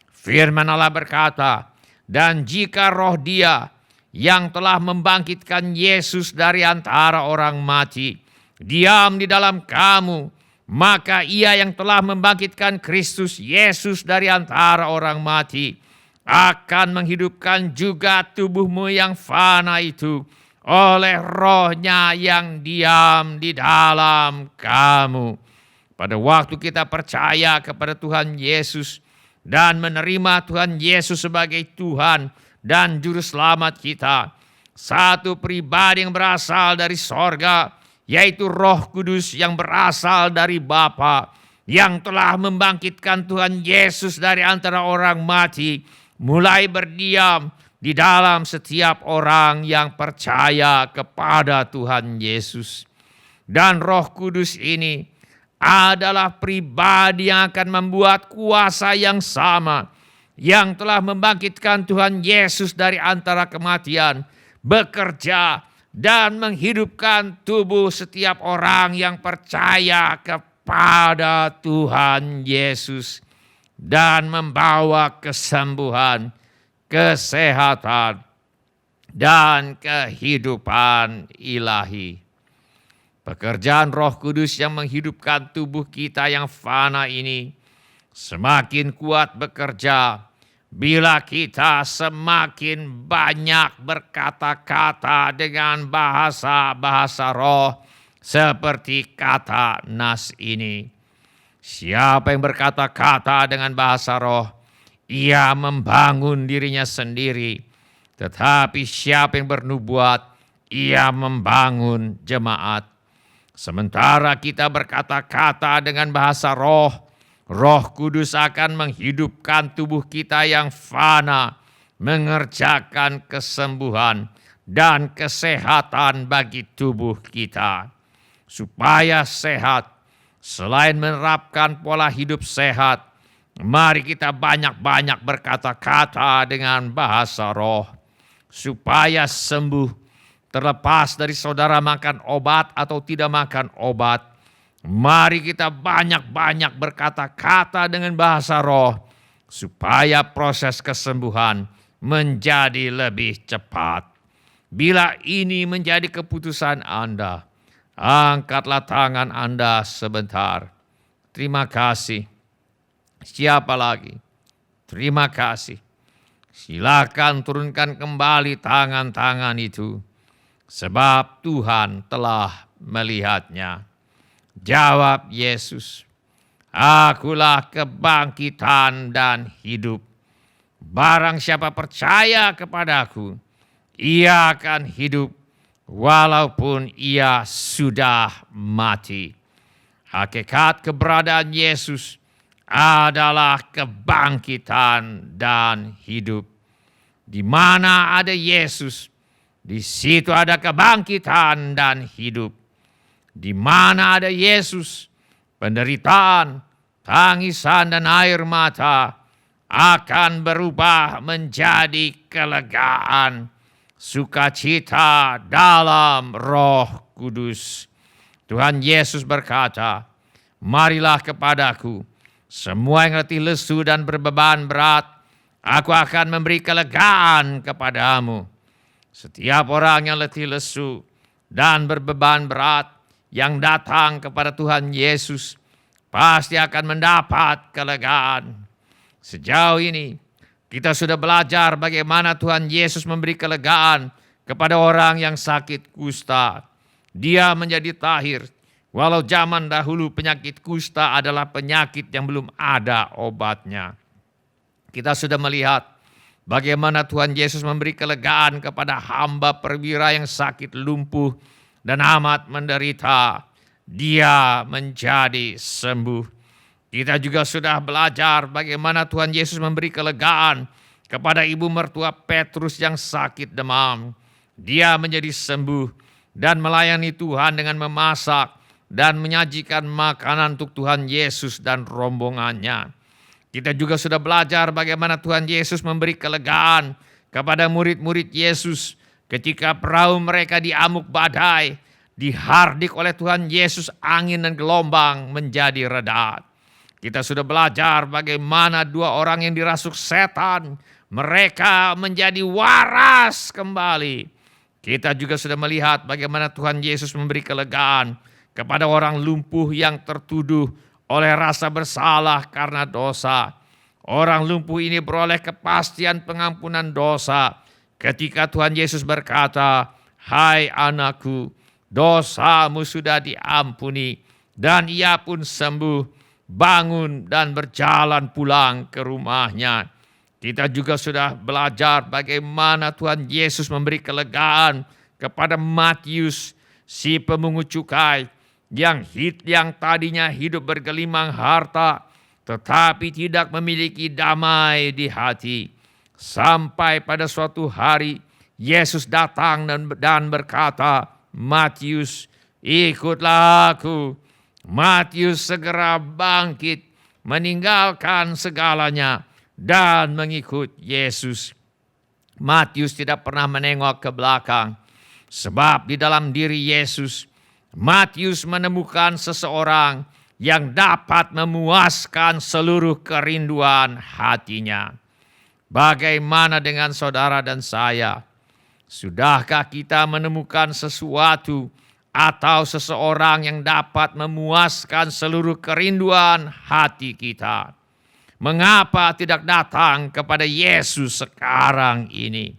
Firman Allah berkata, dan jika roh Dia yang telah membangkitkan Yesus dari antara orang mati diam di dalam kamu, maka Ia yang telah membangkitkan Kristus Yesus dari antara orang mati akan menghidupkan juga tubuhmu yang fana itu oleh Roh-Nya yang diam di dalam kamu. Pada waktu kita percaya kepada Tuhan Yesus dan menerima Tuhan Yesus sebagai Tuhan dan Juru Selamat kita, satu pribadi yang berasal dari sorga, yaitu Roh Kudus yang berasal dari Bapa, yang telah membangkitkan Tuhan Yesus dari antara orang mati, mulai berdiam di dalam setiap orang yang percaya kepada Tuhan Yesus. Dan Roh Kudus ini adalah pribadi yang akan membuat kuasa yang sama yang telah membangkitkan Tuhan Yesus dari antara kematian bekerja dan menghidupkan tubuh setiap orang yang percaya kepada Tuhan Yesus dan membawa kesembuhan, kesehatan, dan kehidupan ilahi. Pekerjaan Roh Kudus yang menghidupkan tubuh kita yang fana ini semakin kuat bekerja bila kita semakin banyak berkata-kata dengan bahasa-bahasa roh seperti kata nas ini. Siapa yang berkata-kata dengan bahasa roh, ia membangun dirinya sendiri. Tetapi siapa yang bernubuat, ia membangun jemaat. Sementara kita berkata-kata dengan bahasa roh, Roh Kudus akan menghidupkan tubuh kita yang fana, mengerjakan kesembuhan dan kesehatan bagi tubuh kita. Supaya sehat, selain menerapkan pola hidup sehat, mari kita banyak-banyak berkata-kata dengan bahasa roh. Supaya sembuh, terlepas dari saudara makan obat atau tidak makan obat, mari kita banyak-banyak berkata-kata dengan bahasa roh, supaya proses kesembuhan menjadi lebih cepat. Bila ini menjadi keputusan Anda, angkatlah tangan Anda sebentar. Terima kasih. Siapa lagi? Terima kasih. Silakan turunkan kembali tangan-tangan itu, sebab Tuhan telah melihatnya. Jawab Yesus, akulah kebangkitan dan hidup. Barang siapa percaya kepadaku, ia akan hidup walaupun ia sudah mati. Hakikat keberadaan Yesus adalah kebangkitan dan hidup. Di mana ada Yesus, di situ ada kebangkitan dan hidup. Di mana ada Yesus, penderitaan, tangisan, dan air mata akan berubah menjadi kelegaan, sukacita dalam Roh Kudus. Tuhan Yesus berkata, marilah kepadaku, semua yang letih lesu dan berbeban berat, aku akan memberi kelegaan kepadamu. Setiap orang yang letih lesu dan berbeban berat yang datang kepada Tuhan Yesus pasti akan mendapat kelegaan. Sejauh ini kita sudah belajar bagaimana Tuhan Yesus memberi kelegaan kepada orang yang sakit kusta. Dia menjadi tahir. Walau zaman dahulu penyakit kusta adalah penyakit yang belum ada obatnya. Kita sudah melihat bagaimana Tuhan Yesus memberi kelegaan kepada hamba perwira yang sakit lumpuh dan amat menderita. Dia menjadi sembuh. Kita juga sudah belajar bagaimana Tuhan Yesus memberi kelegaan kepada ibu mertua Petrus yang sakit demam. Dia menjadi sembuh dan melayani Tuhan dengan memasak dan menyajikan makanan untuk Tuhan Yesus dan rombongannya. Kita juga sudah belajar bagaimana Tuhan Yesus memberi kelegaan kepada murid-murid Yesus ketika perahu mereka diamuk badai, dihardik oleh Tuhan Yesus, angin dan gelombang menjadi reda. Kita sudah belajar bagaimana dua orang yang dirasuk setan mereka menjadi waras kembali. Kita juga sudah melihat bagaimana Tuhan Yesus memberi kelegaan kepada orang lumpuh yang tertuduh oleh rasa bersalah karena dosa. Orang lumpuh ini beroleh kepastian pengampunan dosa ketika Tuhan Yesus berkata, "Hai anakku, dosamu sudah diampuni." Dan ia pun sembuh, bangun dan berjalan pulang ke rumahnya. Kita juga sudah belajar bagaimana Tuhan Yesus memberi kelegaan kepada Matius, si pemungut cukai, yang tadinya hidup bergelimang harta, tetapi tidak memiliki damai di hati. Sampai pada suatu hari Yesus datang dan berkata, "Matius, ikutlah aku." Matius segera bangkit, meninggalkan segalanya dan mengikut Yesus. Matius tidak pernah menengok ke belakang, sebab di dalam diri Yesus, Matius menemukan seseorang yang dapat memuaskan seluruh kerinduan hatinya. Bagaimana dengan saudara dan saya? Sudahkah kita menemukan sesuatu atau seseorang yang dapat memuaskan seluruh kerinduan hati kita? Mengapa tidak datang kepada Yesus sekarang ini?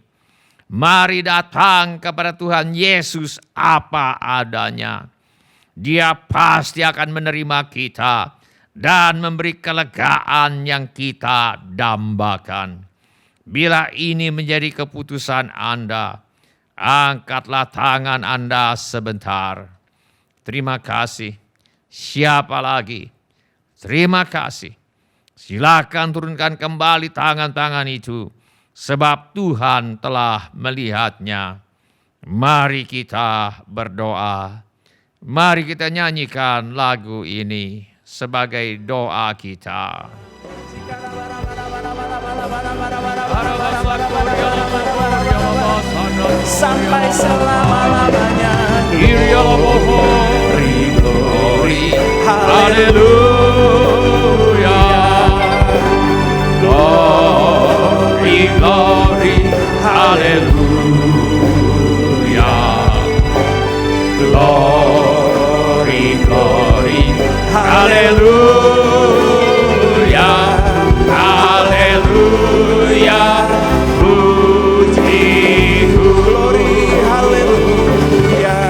Mari datang kepada Tuhan Yesus apa adanya. Dia pasti akan menerima kita dan memberi kelegaan yang kita dambakan. Bila ini menjadi keputusan Anda, angkatlah tangan Anda sebentar. Terima kasih. Siapa lagi? Terima kasih. Silakan turunkan kembali tangan-tangan itu, sebab Tuhan telah melihatnya. Mari kita berdoa. Mari kita nyanyikan lagu ini sebagai doa kita. Sampai selama-lamanya. Glory, haleluya. Glory, glory, haleluya. Glory, glory, haleluya. Haleluya. Puji, Glory, haleluya.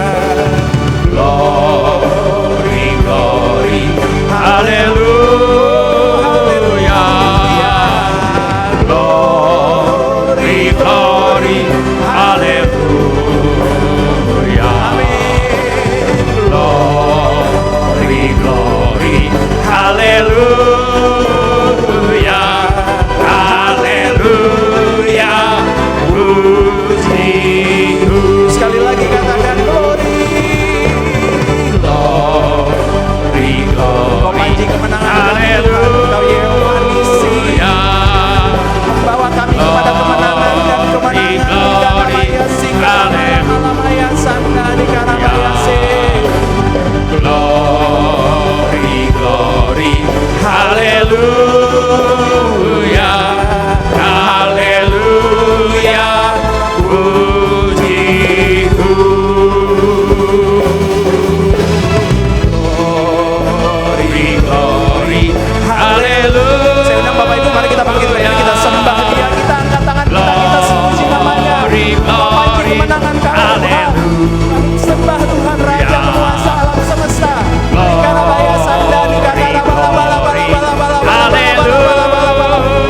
glory, glory, haleluya. Glory, glory, haleluya. Glory, glory, haleluya. Haleluya. Puji, Sekali lagi katakan glory. glory, Kau glory, panji kemenangan dalam Tuhan. Kau Yehova Nisi. haleluya. Bawa kami kepada kemenangan dan kemenangan. Dikanamaya singkalamaya sanda dikanamaya sing. Glory, glory, haleluya, haleluya, puji, glory, glory, haleluya. Saya undang Bapak Ibu, mari kita bangkit berdiri, kita sembah Dia, kita angkat tangan kita, kita puji namanya. Kau panji kemenangan kami Tuhan. Sembah Tuhan Raja penguasa alam semesta. Dikanamaya sanda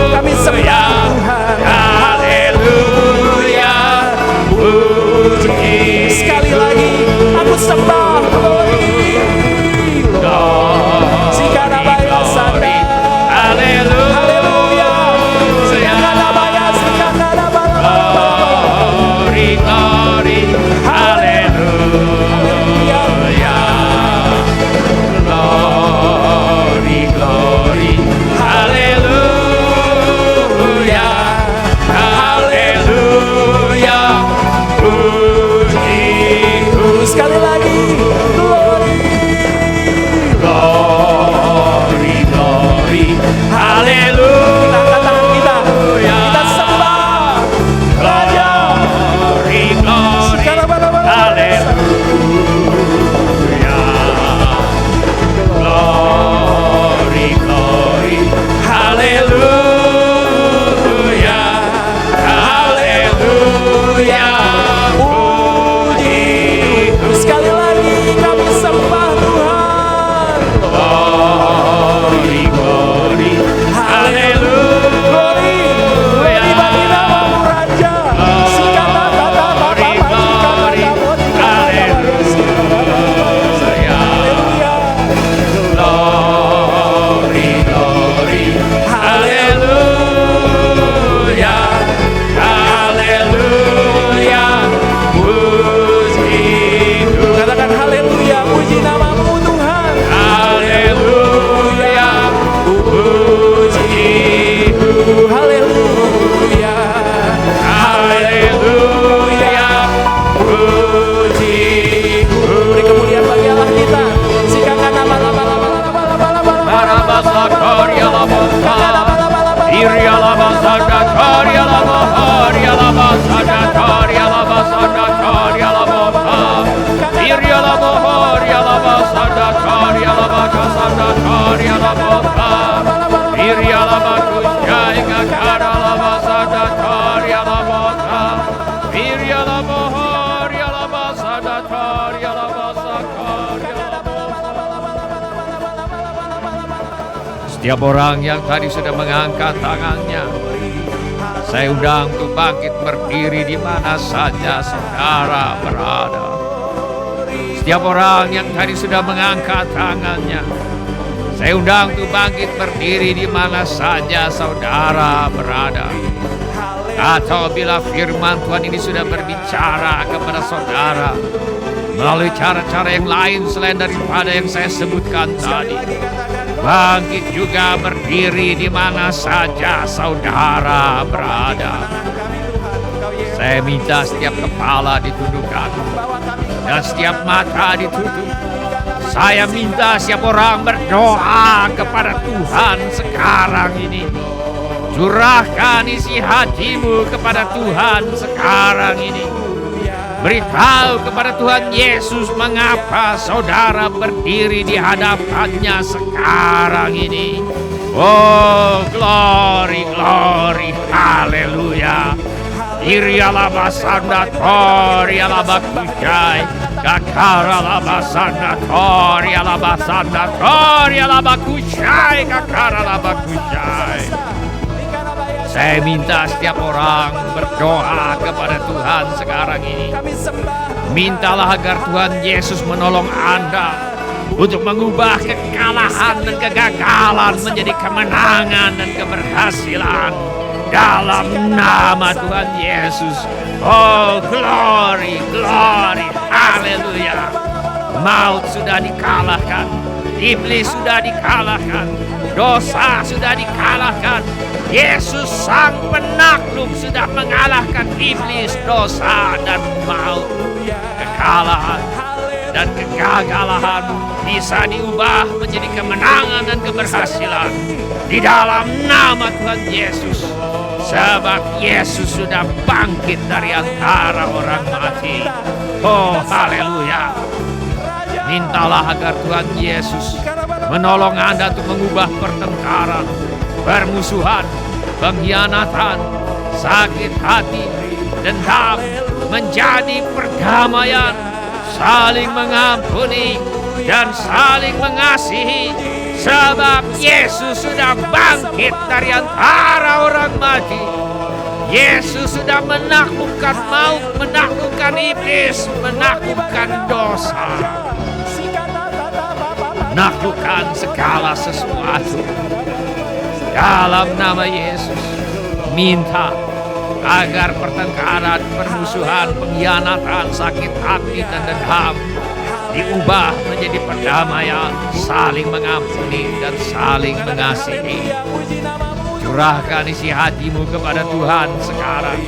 kami sembah Tuhan. Haleluya, puji, Sekali lagi aku sembah glory. Sikanamaya sanda. Haleluya. Sikanamaya sikanamaya. glory, glory, haleluya, glory, glory, haleluya, haleluya, puji, Sekali lagi glory. glory, glory, haleluya. Kita angkat tangan kita. Kita sembah bohori alabasanda kari alabakasanda kari alabota. Iri alabakushai kakara alabasanda kari alabota. Iri alabohori alabasanda kari alabasakari alabota. Setiap orang yang tadi sudah mengangkat tangannya, saya undang untuk bangkit berdiri di mana saja saudara berada. Setiap orang yang tadi sudah mengangkat tangannya, saya undang untuk bangkit berdiri di mana saja saudara berada. Atau bila firman Tuhan ini sudah berbicara kepada saudara melalui cara-cara yang lain selain daripada yang saya sebutkan tadi, bangkit juga berdiri di mana saja saudara berada. Saya minta setiap kepala ditundukkan dan setiap mata ditutup. Saya minta setiap orang berdoa kepada Tuhan sekarang ini. Curahkan isi hatimu kepada Tuhan sekarang ini. Beritahu kepada Tuhan Yesus mengapa saudara berdiri di hadapannya sekarang ini. Oh, glory, glory, haleluya. Iri alabasanda tori alabakushai, kakara alabasanda tori alabakushai, kakara alabakushai. Saya minta setiap orang berdoa kepada Tuhan sekarang ini. Mintalah agar Tuhan Yesus menolong Anda untuk mengubah kekalahan dan kegagalan menjadi kemenangan dan keberhasilan dalam nama Tuhan Yesus. Oh, glory, glory, haleluya. Maut sudah dikalahkan, iblis sudah dikalahkan, dosa sudah dikalahkan. Yesus sang penakluk sudah mengalahkan iblis, dosa, dan maut. Kekalahan dan kegagalan bisa diubah menjadi kemenangan dan keberhasilan di dalam nama Tuhan Yesus. Sebab Yesus sudah bangkit dari antara orang mati. Oh, haleluya. Mintalah agar Tuhan Yesus menolong Anda untuk mengubah pertengkaran, permusuhan, pengkhianatan, sakit hati, dendam menjadi perdamaian, saling mengampuni dan saling mengasihi. Sebab Yesus sudah bangkit dari antara orang mati. Yesus sudah menaklukkan maut, menaklukkan iblis, menaklukkan dosa, menaklukkan segala sesuatu. Dalam nama Yesus, minta agar pertengkaran, permusuhan, pengkhianatan, sakit hati, dan dendam diubah menjadi perdamaian, saling mengampuni dan saling mengasihi. Curahkan isi hatimu kepada Tuhan sekarang.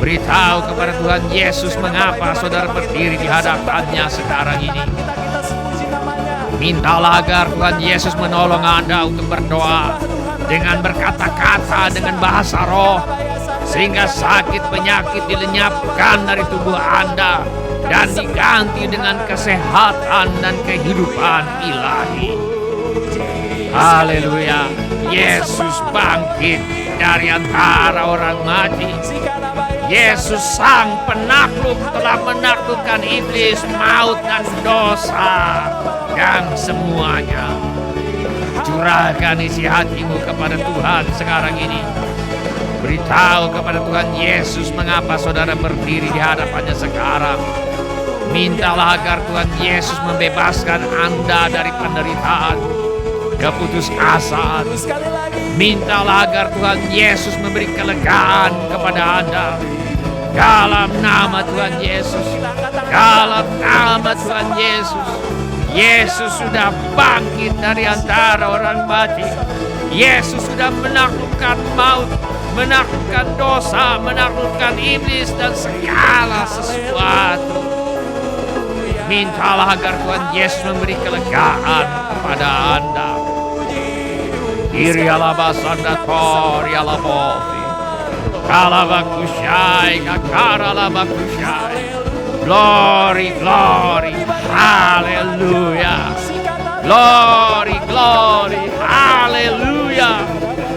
Beritahu kepada Tuhan Yesus mengapa saudara berdiri di hadapannya sekarang ini. Mintalah agar Tuhan Yesus menolong Anda untuk berdoa dengan berkata-kata, dengan bahasa roh, sehingga sakit penyakit dilenyapkan dari tubuh Anda dan diganti dengan kesehatan dan kehidupan ilahi. Haleluya. Yesus bangkit dari antara orang mati. Yesus sang penakluk telah menaklukkan iblis, maut, dan dosa dan semuanya. Curahkan isi hatimu kepada Tuhan sekarang ini. Beritahu kepada Tuhan Yesus mengapa saudara berdiri di hadapannya sekarang. Mintalah agar Tuhan Yesus membebaskan Anda dari penderitaan, keputusasaan. Mintalah agar Tuhan Yesus memberi kelegaan kepada Anda. Dalam nama Tuhan Yesus, dalam nama Tuhan Yesus. Yesus sudah bangkit dari antara orang mati. Yesus sudah menaklukkan maut, menaklukkan dosa, menaklukkan iblis dan segala sesuatu. Mintalah agar Tuhan Yesus memberi kelegaan kepada Anda. Iri alabasanda tori alabofi, kalabakushai, kakara alabakushai. Glory, glory, Glory, glory, haleluya.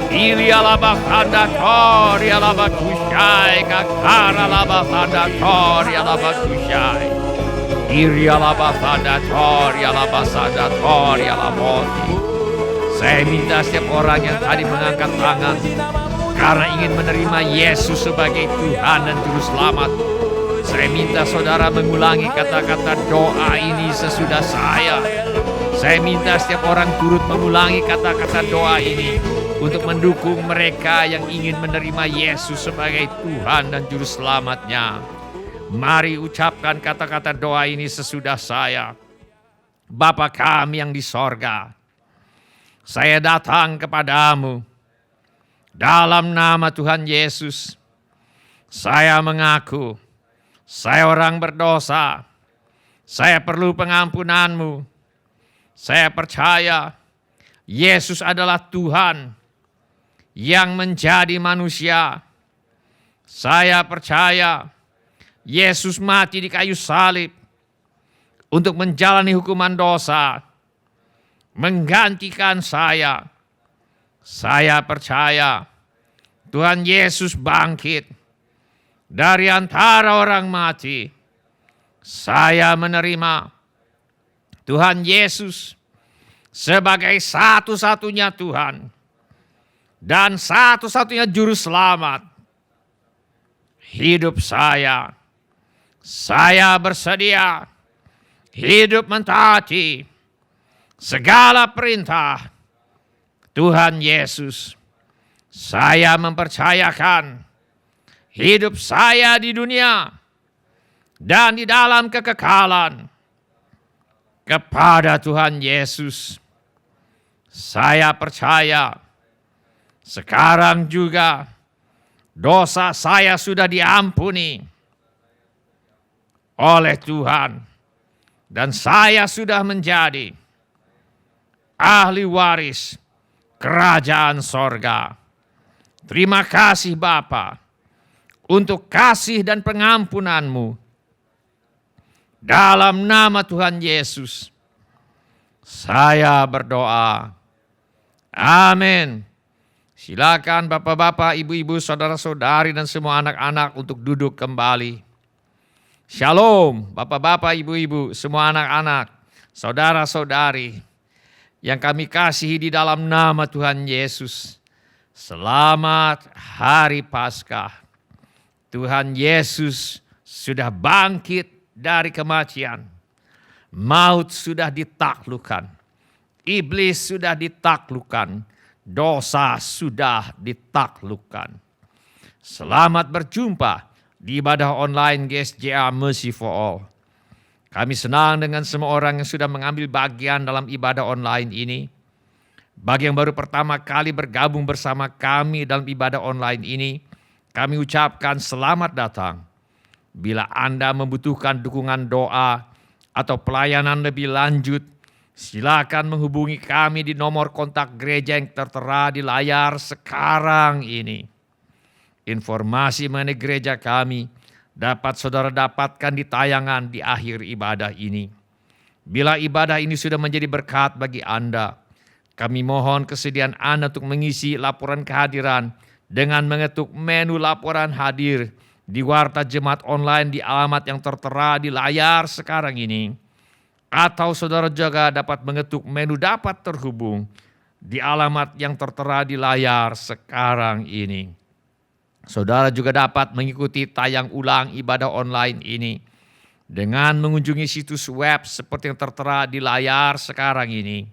Ili alabakanda tori alabakushai, kakara alabakanda tori alabakushai. Iri alabakanda tori alabasada tori alaboti. Saya minta setiap orang yang tadi mengangkat tangan karena ingin menerima Yesus sebagai Tuhan dan Juru Selamat. Saya minta saudara mengulangi kata-kata doa ini sesudah saya. Saya minta setiap orang turut mengulangi kata-kata doa ini untuk mendukung mereka yang ingin menerima Yesus sebagai Tuhan dan Juru Selamatnya. Mari ucapkan kata-kata doa ini sesudah saya. Bapa kami yang di sorga, saya datang kepadamu dalam nama Tuhan Yesus. Saya mengaku saya orang berdosa. Saya perlu pengampunanmu. Saya percaya Yesus adalah Tuhan yang menjadi manusia. Saya percaya Yesus mati di kayu salib untuk menjalani hukuman dosa, menggantikan saya. Saya percaya Tuhan Yesus bangkit dari antara orang mati. Saya menerima Tuhan Yesus sebagai satu-satunya Tuhan dan satu-satunya Juru Selamat hidup saya. Saya bersedia hidup mentaati segala perintah Tuhan Yesus. Saya mempercayakan hidup saya di dunia dan di dalam kekekalan kepada Tuhan Yesus. Saya percaya sekarang juga dosa saya sudah diampuni oleh Tuhan dan saya sudah menjadi ahli waris kerajaan sorga. Terima kasih Bapa untuk kasih dan pengampunan-Mu. Dalam nama Tuhan Yesus, saya berdoa. Amin. Silakan bapak-bapak, ibu-ibu, saudara-saudari, dan semua anak-anak untuk duduk kembali. Shalom, bapak-bapak, ibu-ibu, semua anak-anak, saudara-saudari yang kami kasihi di dalam nama Tuhan Yesus. Selamat Hari Paskah. Tuhan Yesus sudah bangkit dari kematian. Maut sudah ditaklukkan. Iblis sudah ditaklukkan. Dosa sudah ditaklukkan. Selamat berjumpa di ibadah online GSJA Mercy for All. Kami senang dengan semua orang yang sudah mengambil bagian dalam ibadah online ini. Bagi yang baru pertama kali bergabung bersama kami dalam ibadah online ini, kami ucapkan selamat datang. Bila Anda membutuhkan dukungan doa atau pelayanan lebih lanjut, silakan menghubungi kami di nomor kontak gereja yang tertera di layar sekarang ini. Informasi mengenai gereja kami dapat saudara dapatkan di tayangan di akhir ibadah ini. Bila ibadah ini sudah menjadi berkat bagi Anda, kami mohon kesediaan Anda untuk mengisi laporan kehadiran dengan mengetuk menu laporan hadir di Warta Jemaat Online di alamat yang tertera di layar sekarang ini. Atau saudara juga dapat mengetuk menu dapat terhubung di alamat yang tertera di layar sekarang ini. Saudara juga dapat mengikuti tayang ulang ibadah online ini dengan mengunjungi situs web seperti yang tertera di layar sekarang ini.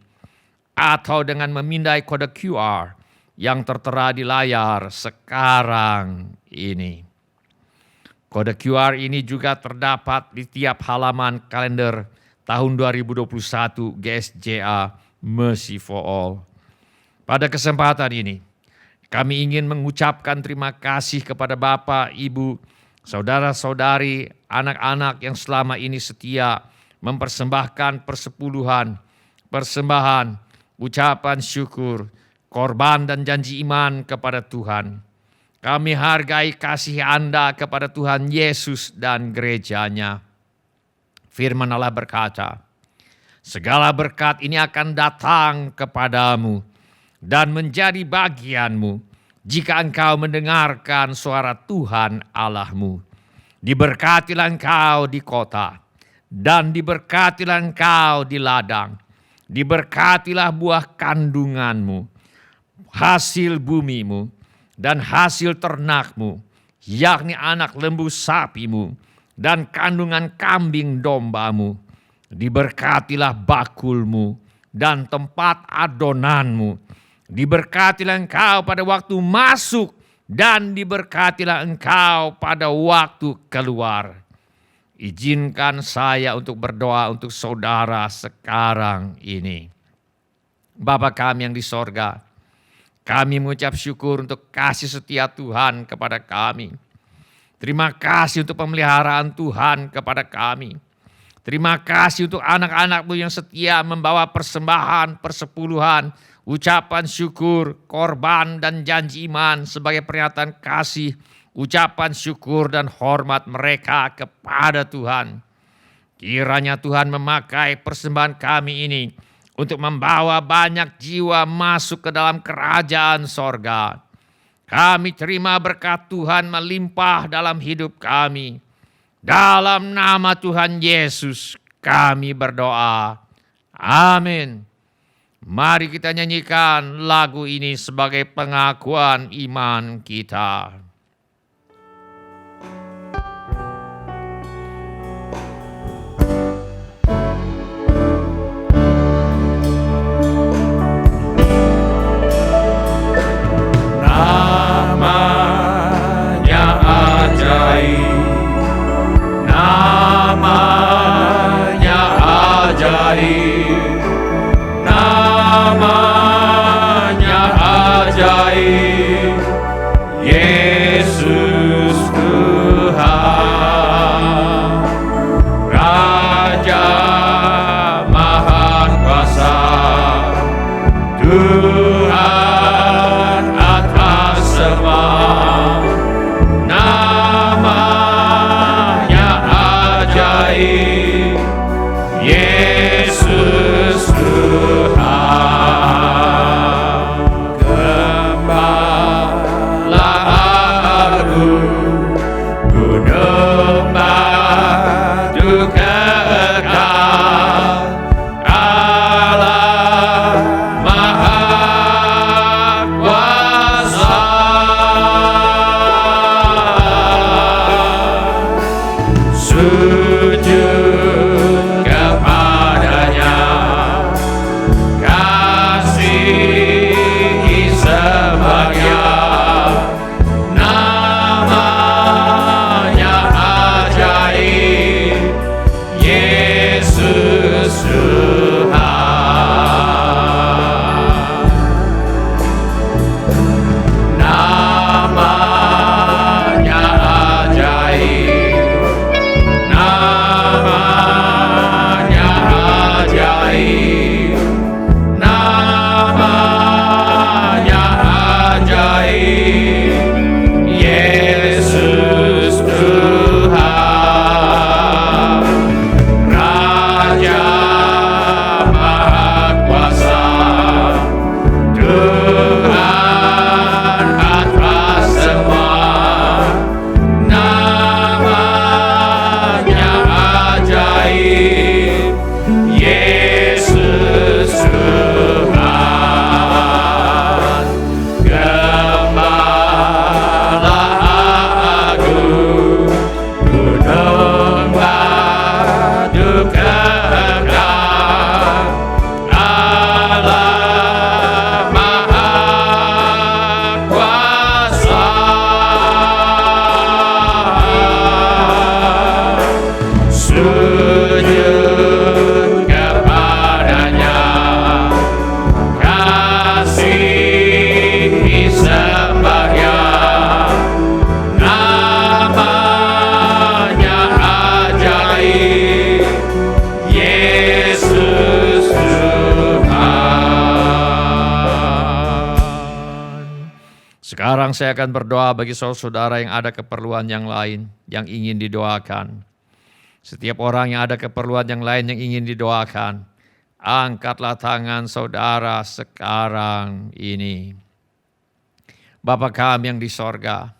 Atau dengan memindai kode QR yang tertera di layar sekarang ini. Kode QR ini juga terdapat di tiap halaman kalender tahun 2021 GSJA Mercy for All. Pada kesempatan ini, kami ingin mengucapkan terima kasih kepada Bapak, Ibu, saudara-saudari, anak-anak yang selama ini setia mempersembahkan persepuluhan, persembahan, ucapan syukur, korban dan janji iman kepada Tuhan. Kami hargai kasih Anda kepada Tuhan Yesus dan gerejanya. Firman Allah berkata, Segala berkat ini akan datang kepadamu dan menjadi bagianmu jika engkau mendengarkan suara Tuhan Allahmu. Diberkatilah engkau di kota dan diberkatilah engkau di ladang. Diberkatilah buah kandunganmu, hasil bumimu, dan hasil ternakmu, yakni anak lembu sapimu dan kandungan kambing dombamu. Diberkatilah bakulmu dan tempat adonanmu. Diberkatilah engkau pada waktu masuk dan diberkatilah engkau pada waktu keluar. Izinkan saya untuk berdoa untuk saudara sekarang ini. Bapa kami yang di sorga, kami mengucap syukur untuk kasih setia Tuhan kepada kami. Terima kasih untuk pemeliharaan Tuhan kepada kami. Terima kasih untuk anak-anak-Mu yang setia membawa persembahan, persepuluhan, ucapan syukur, korban dan janji iman sebagai pernyataan kasih, ucapan syukur dan hormat mereka kepada Tuhan. Kiranya Tuhan memakai persembahan kami ini untuk membawa banyak jiwa masuk ke dalam kerajaan sorga. Kami terima berkat Tuhan melimpah dalam hidup kami. Dalam nama Tuhan Yesus kami berdoa. Amin. Mari kita nyanyikan lagu ini sebagai pengakuan iman kita. Namanya ajaib, namanya ajaib, namanya ajaib, Yesus Tuhan, Raja Maha Kuasa, Tuhan atas semua. Namanya ajaib, Yesus Tuhan. Gembala agung, gunung batu kekal, Allah Maha Kuasa. Sujud kepadanya, kasihi sembahnya. Namanya ajaib, Yesus Tuhan. Namanya ajaib, namanya ajaib, namanya ajaib, Yesus Tuhan, Raja Maha Kuasa, Tuhan atas semua. Namanya ajaib, Yesus Tuhan. Gembala agung, gunung batu kekal, Allah Maha Kuasa. Sujud kepadanya, kasihi sembahnya. Namanya ajaib, Yesus Tuhan. Sekarang saya akan berdoa bagi saudara-saudara yang ada keperluan yang lain yang ingin didoakan. Setiap orang yang ada keperluan yang lain yang ingin didoakan, angkatlah tangan saudara sekarang ini. Bapa kami yang di sorga,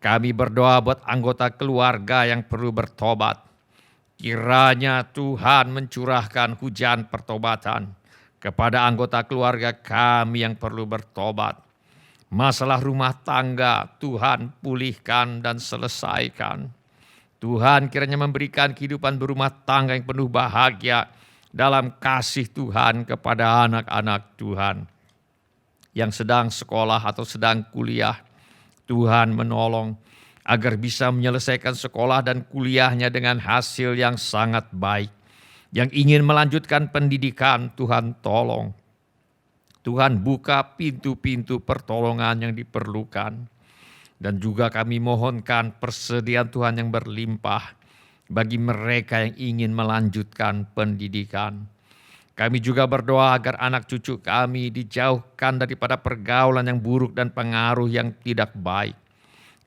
kami berdoa buat anggota keluarga yang perlu bertobat. Kiranya Tuhan mencurahkan hujan pertobatan kepada anggota keluarga kami yang perlu bertobat. Masalah rumah tangga Tuhan pulihkan dan selesaikan. Tuhan kiranya memberikan kehidupan berumah tangga yang penuh bahagia dalam kasih Tuhan kepada anak-anak Tuhan. Yang sedang sekolah atau sedang kuliah, Tuhan menolong agar bisa menyelesaikan sekolah dan kuliahnya dengan hasil yang sangat baik. Yang ingin melanjutkan pendidikan, Tuhan tolong. Tuhan buka pintu-pintu pertolongan yang diperlukan. Dan juga kami mohonkan persediaan Tuhan yang berlimpah bagi mereka yang ingin melanjutkan pendidikan. Kami juga berdoa agar anak cucu kami dijauhkan daripada pergaulan yang buruk dan pengaruh yang tidak baik.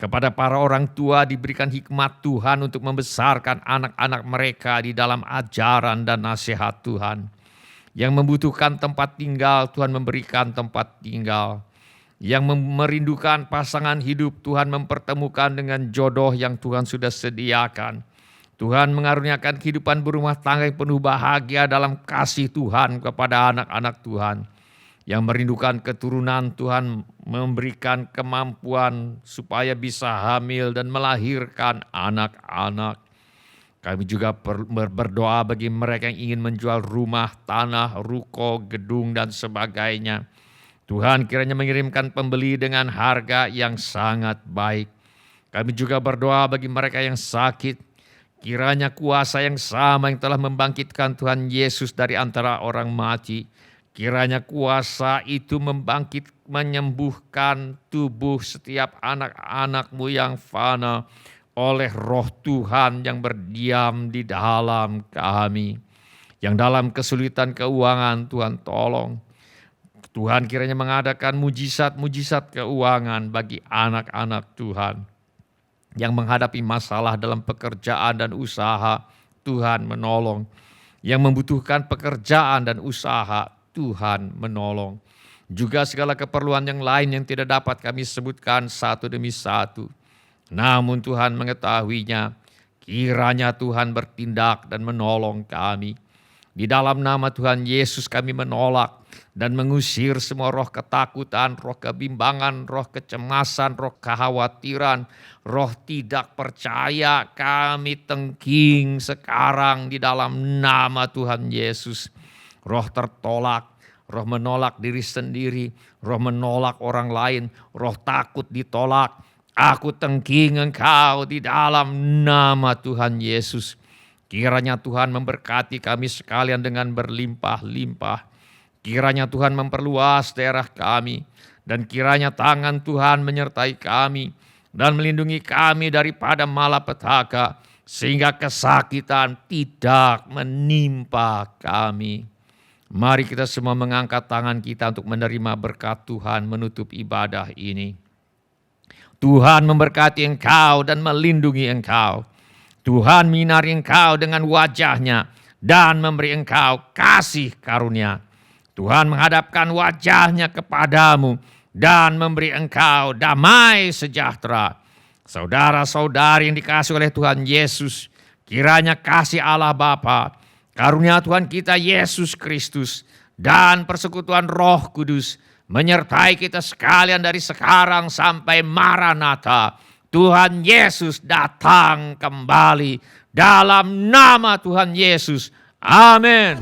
Kepada para orang tua diberikan hikmat Tuhan untuk membesarkan anak-anak mereka di dalam ajaran dan nasihat Tuhan. Yang membutuhkan tempat tinggal, Tuhan memberikan tempat tinggal. Yang merindukan pasangan hidup, Tuhan mempertemukan dengan jodoh yang Tuhan sudah sediakan. Tuhan mengaruniakan kehidupan berumah tangga yang penuh bahagia dalam kasih Tuhan kepada anak-anak Tuhan. Yang merindukan keturunan, Tuhan memberikan kemampuan supaya bisa hamil dan melahirkan anak-anak. Kami juga berdoa bagi mereka yang ingin menjual rumah, tanah, ruko, gedung dan sebagainya. Tuhan kiranya mengirimkan pembeli dengan harga yang sangat baik. Kami juga berdoa bagi mereka yang sakit. Kiranya kuasa yang sama yang telah membangkitkan Tuhan Yesus dari antara orang mati, kiranya kuasa itu menyembuhkan tubuh setiap anak-anak-Mu yang fana oleh Roh Tuhan yang berdiam di dalam kami. Yang dalam kesulitan keuangan, Tuhan tolong. Tuhan kiranya mengadakan mujizat-mujizat keuangan bagi anak-anak Tuhan. Yang menghadapi masalah dalam pekerjaan dan usaha, Tuhan menolong. Yang membutuhkan pekerjaan dan usaha, Tuhan menolong. Juga segala keperluan yang lain yang tidak dapat kami sebutkan satu demi satu. Namun Tuhan mengetahuinya. Kiranya Tuhan bertindak dan menolong kami. Di dalam nama Tuhan Yesus kami menolak dan mengusir semua roh ketakutan, roh kebimbangan, roh kecemasan, roh kekhawatiran, roh tidak percaya. Kami tengking sekarang di dalam nama Tuhan Yesus. Roh tertolak, roh menolak diri sendiri, roh menolak orang lain, roh takut ditolak. Aku tengking engkau di dalam nama Tuhan Yesus. Kiranya Tuhan memberkati kami sekalian dengan berlimpah-limpah. Kiranya Tuhan memperluas daerah kami. Dan kiranya tangan Tuhan menyertai kami. Dan melindungi kami daripada malapetaka. Sehingga kesakitan tidak menimpa kami. Mari kita semua mengangkat tangan kita untuk menerima berkat Tuhan menutup ibadah ini. Tuhan memberkati engkau dan melindungi engkau. Tuhan menyinari engkau dengan wajah-Nya dan memberi engkau kasih karunia. Tuhan menghadapkan wajah-Nya kepadamu dan memberi engkau damai sejahtera. Saudara-saudari yang dikasihi oleh Tuhan Yesus, kiranya kasih Allah Bapa, karunia Tuhan kita Yesus Kristus, dan persekutuan Roh Kudus menyertai kita sekalian dari sekarang sampai Maranatha. Tuhan Yesus datang kembali dalam nama Tuhan Yesus. Amin.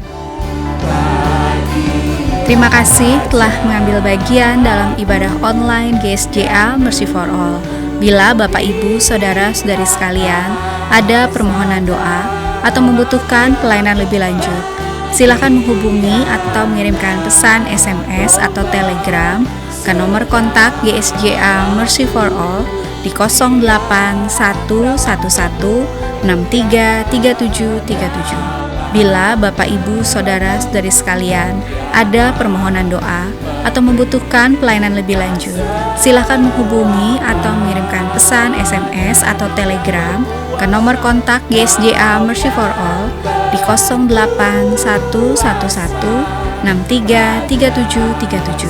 Terima kasih telah mengambil bagian dalam ibadah online GSJA Mercy for All. Bila Bapak Ibu Saudara-saudari sekalian ada permohonan doa atau membutuhkan pelayanan lebih lanjut, silakan menghubungi atau mengirimkan pesan SMS atau Telegram ke nomor kontak GSJA Mercy for All di 0811633737. Bila Bapak Ibu Saudara-saudari sekalian ada permohonan doa atau membutuhkan pelayanan lebih lanjut, silakan menghubungi atau mengirimkan pesan SMS atau Telegram ke nomor kontak GSJA Mercy for All di 0811633737.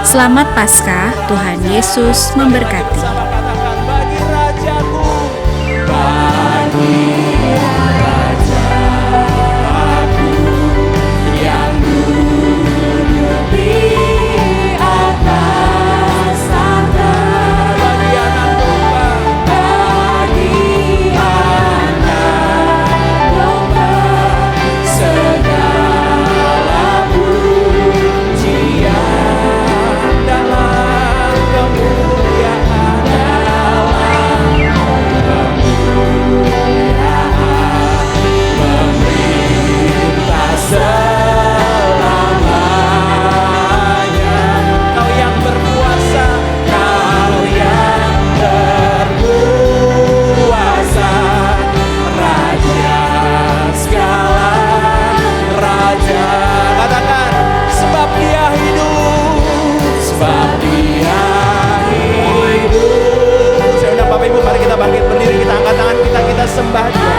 Selamat Paskah, Tuhan Yesus memberkati. Katakan bagi Rajaku, bagi Rajaku yang duduk di atas tahta. Bagi anak domba, bagi anak domba, segala pujian dalam kemuliaan, memerintah selamanya. Kau yang berkuasa, Kau yang berkuasa, Raja segala raja. Katakan, sebab Dia hidup, sebab Dia hidup. Saya undang Bapak Ibu, mari kita bangkit berdiri, kita angkat tangan kita sembah Dia.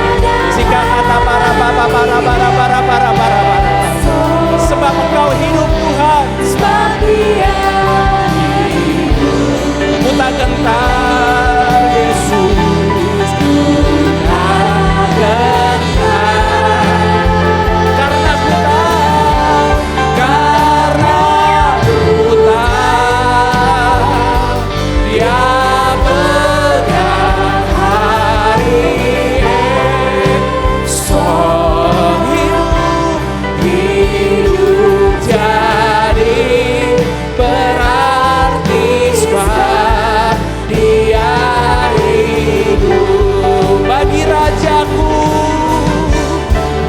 Jika kata para. Sebab Engkau hidup Tuhan, sebab Dia hidup. Ku tak gentar Yesus, ku tak gentar. Karena ku tahu Dia pegang hari esok. Hidup jadi berarti sebab Dia hidup. Bagi Rajaku,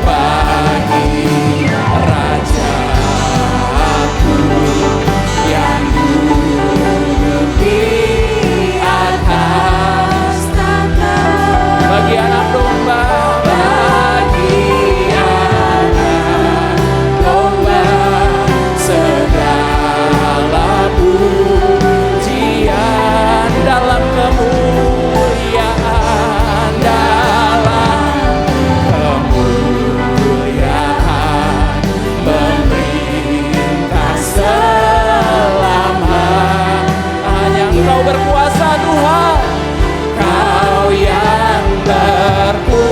bagi Rajaku yang duduk di atas tahta. Bagi anak domba, bagi anak domba, segala pujian dalam kemuliaan, dalam kemuliaan, memerintah selamanya. Engkau berkuasa Tuhan, Kau yang berkuasa,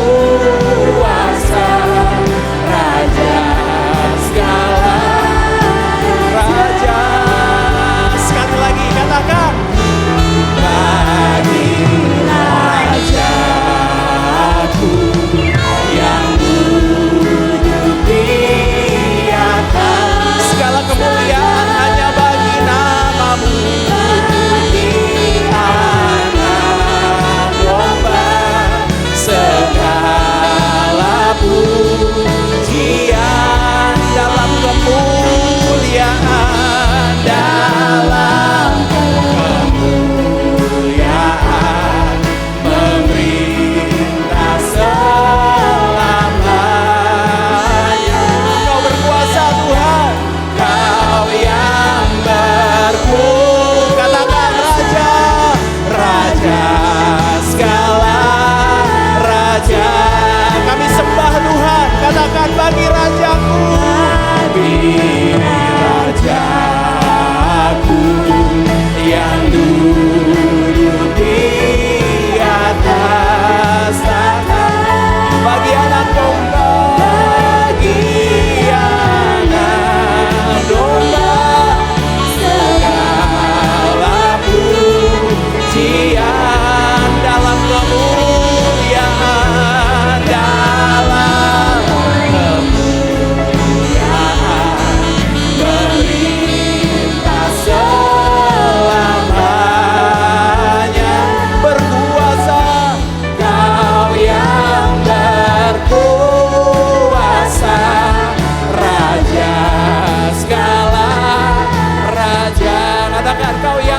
Raja segala raja. Sekali lagi katakan, bagi Rajaku yang duduk di atas. Segala kemuliaan hanya bagi nama-Mu. Bagi anak domba, segala pujian dalam kemuliaan, dalam kemuliaan, memerintah selamanya. Kau berkuasa Tuhan, Kau yang berkuasa. Katakan Raja, Raja segala raja. Kami sembah Tuhan. Katakan bagi Rajaku, bagi Rajaku yang duduk di atas tahta. Bagi anak domba, bagi anak domba, segala pujian dalam kemuliaan, dalam kemuliaan, memerintah selamanya. Berkuasa Kau yang berkuasa, Raja segala raja. Katakan Kau yang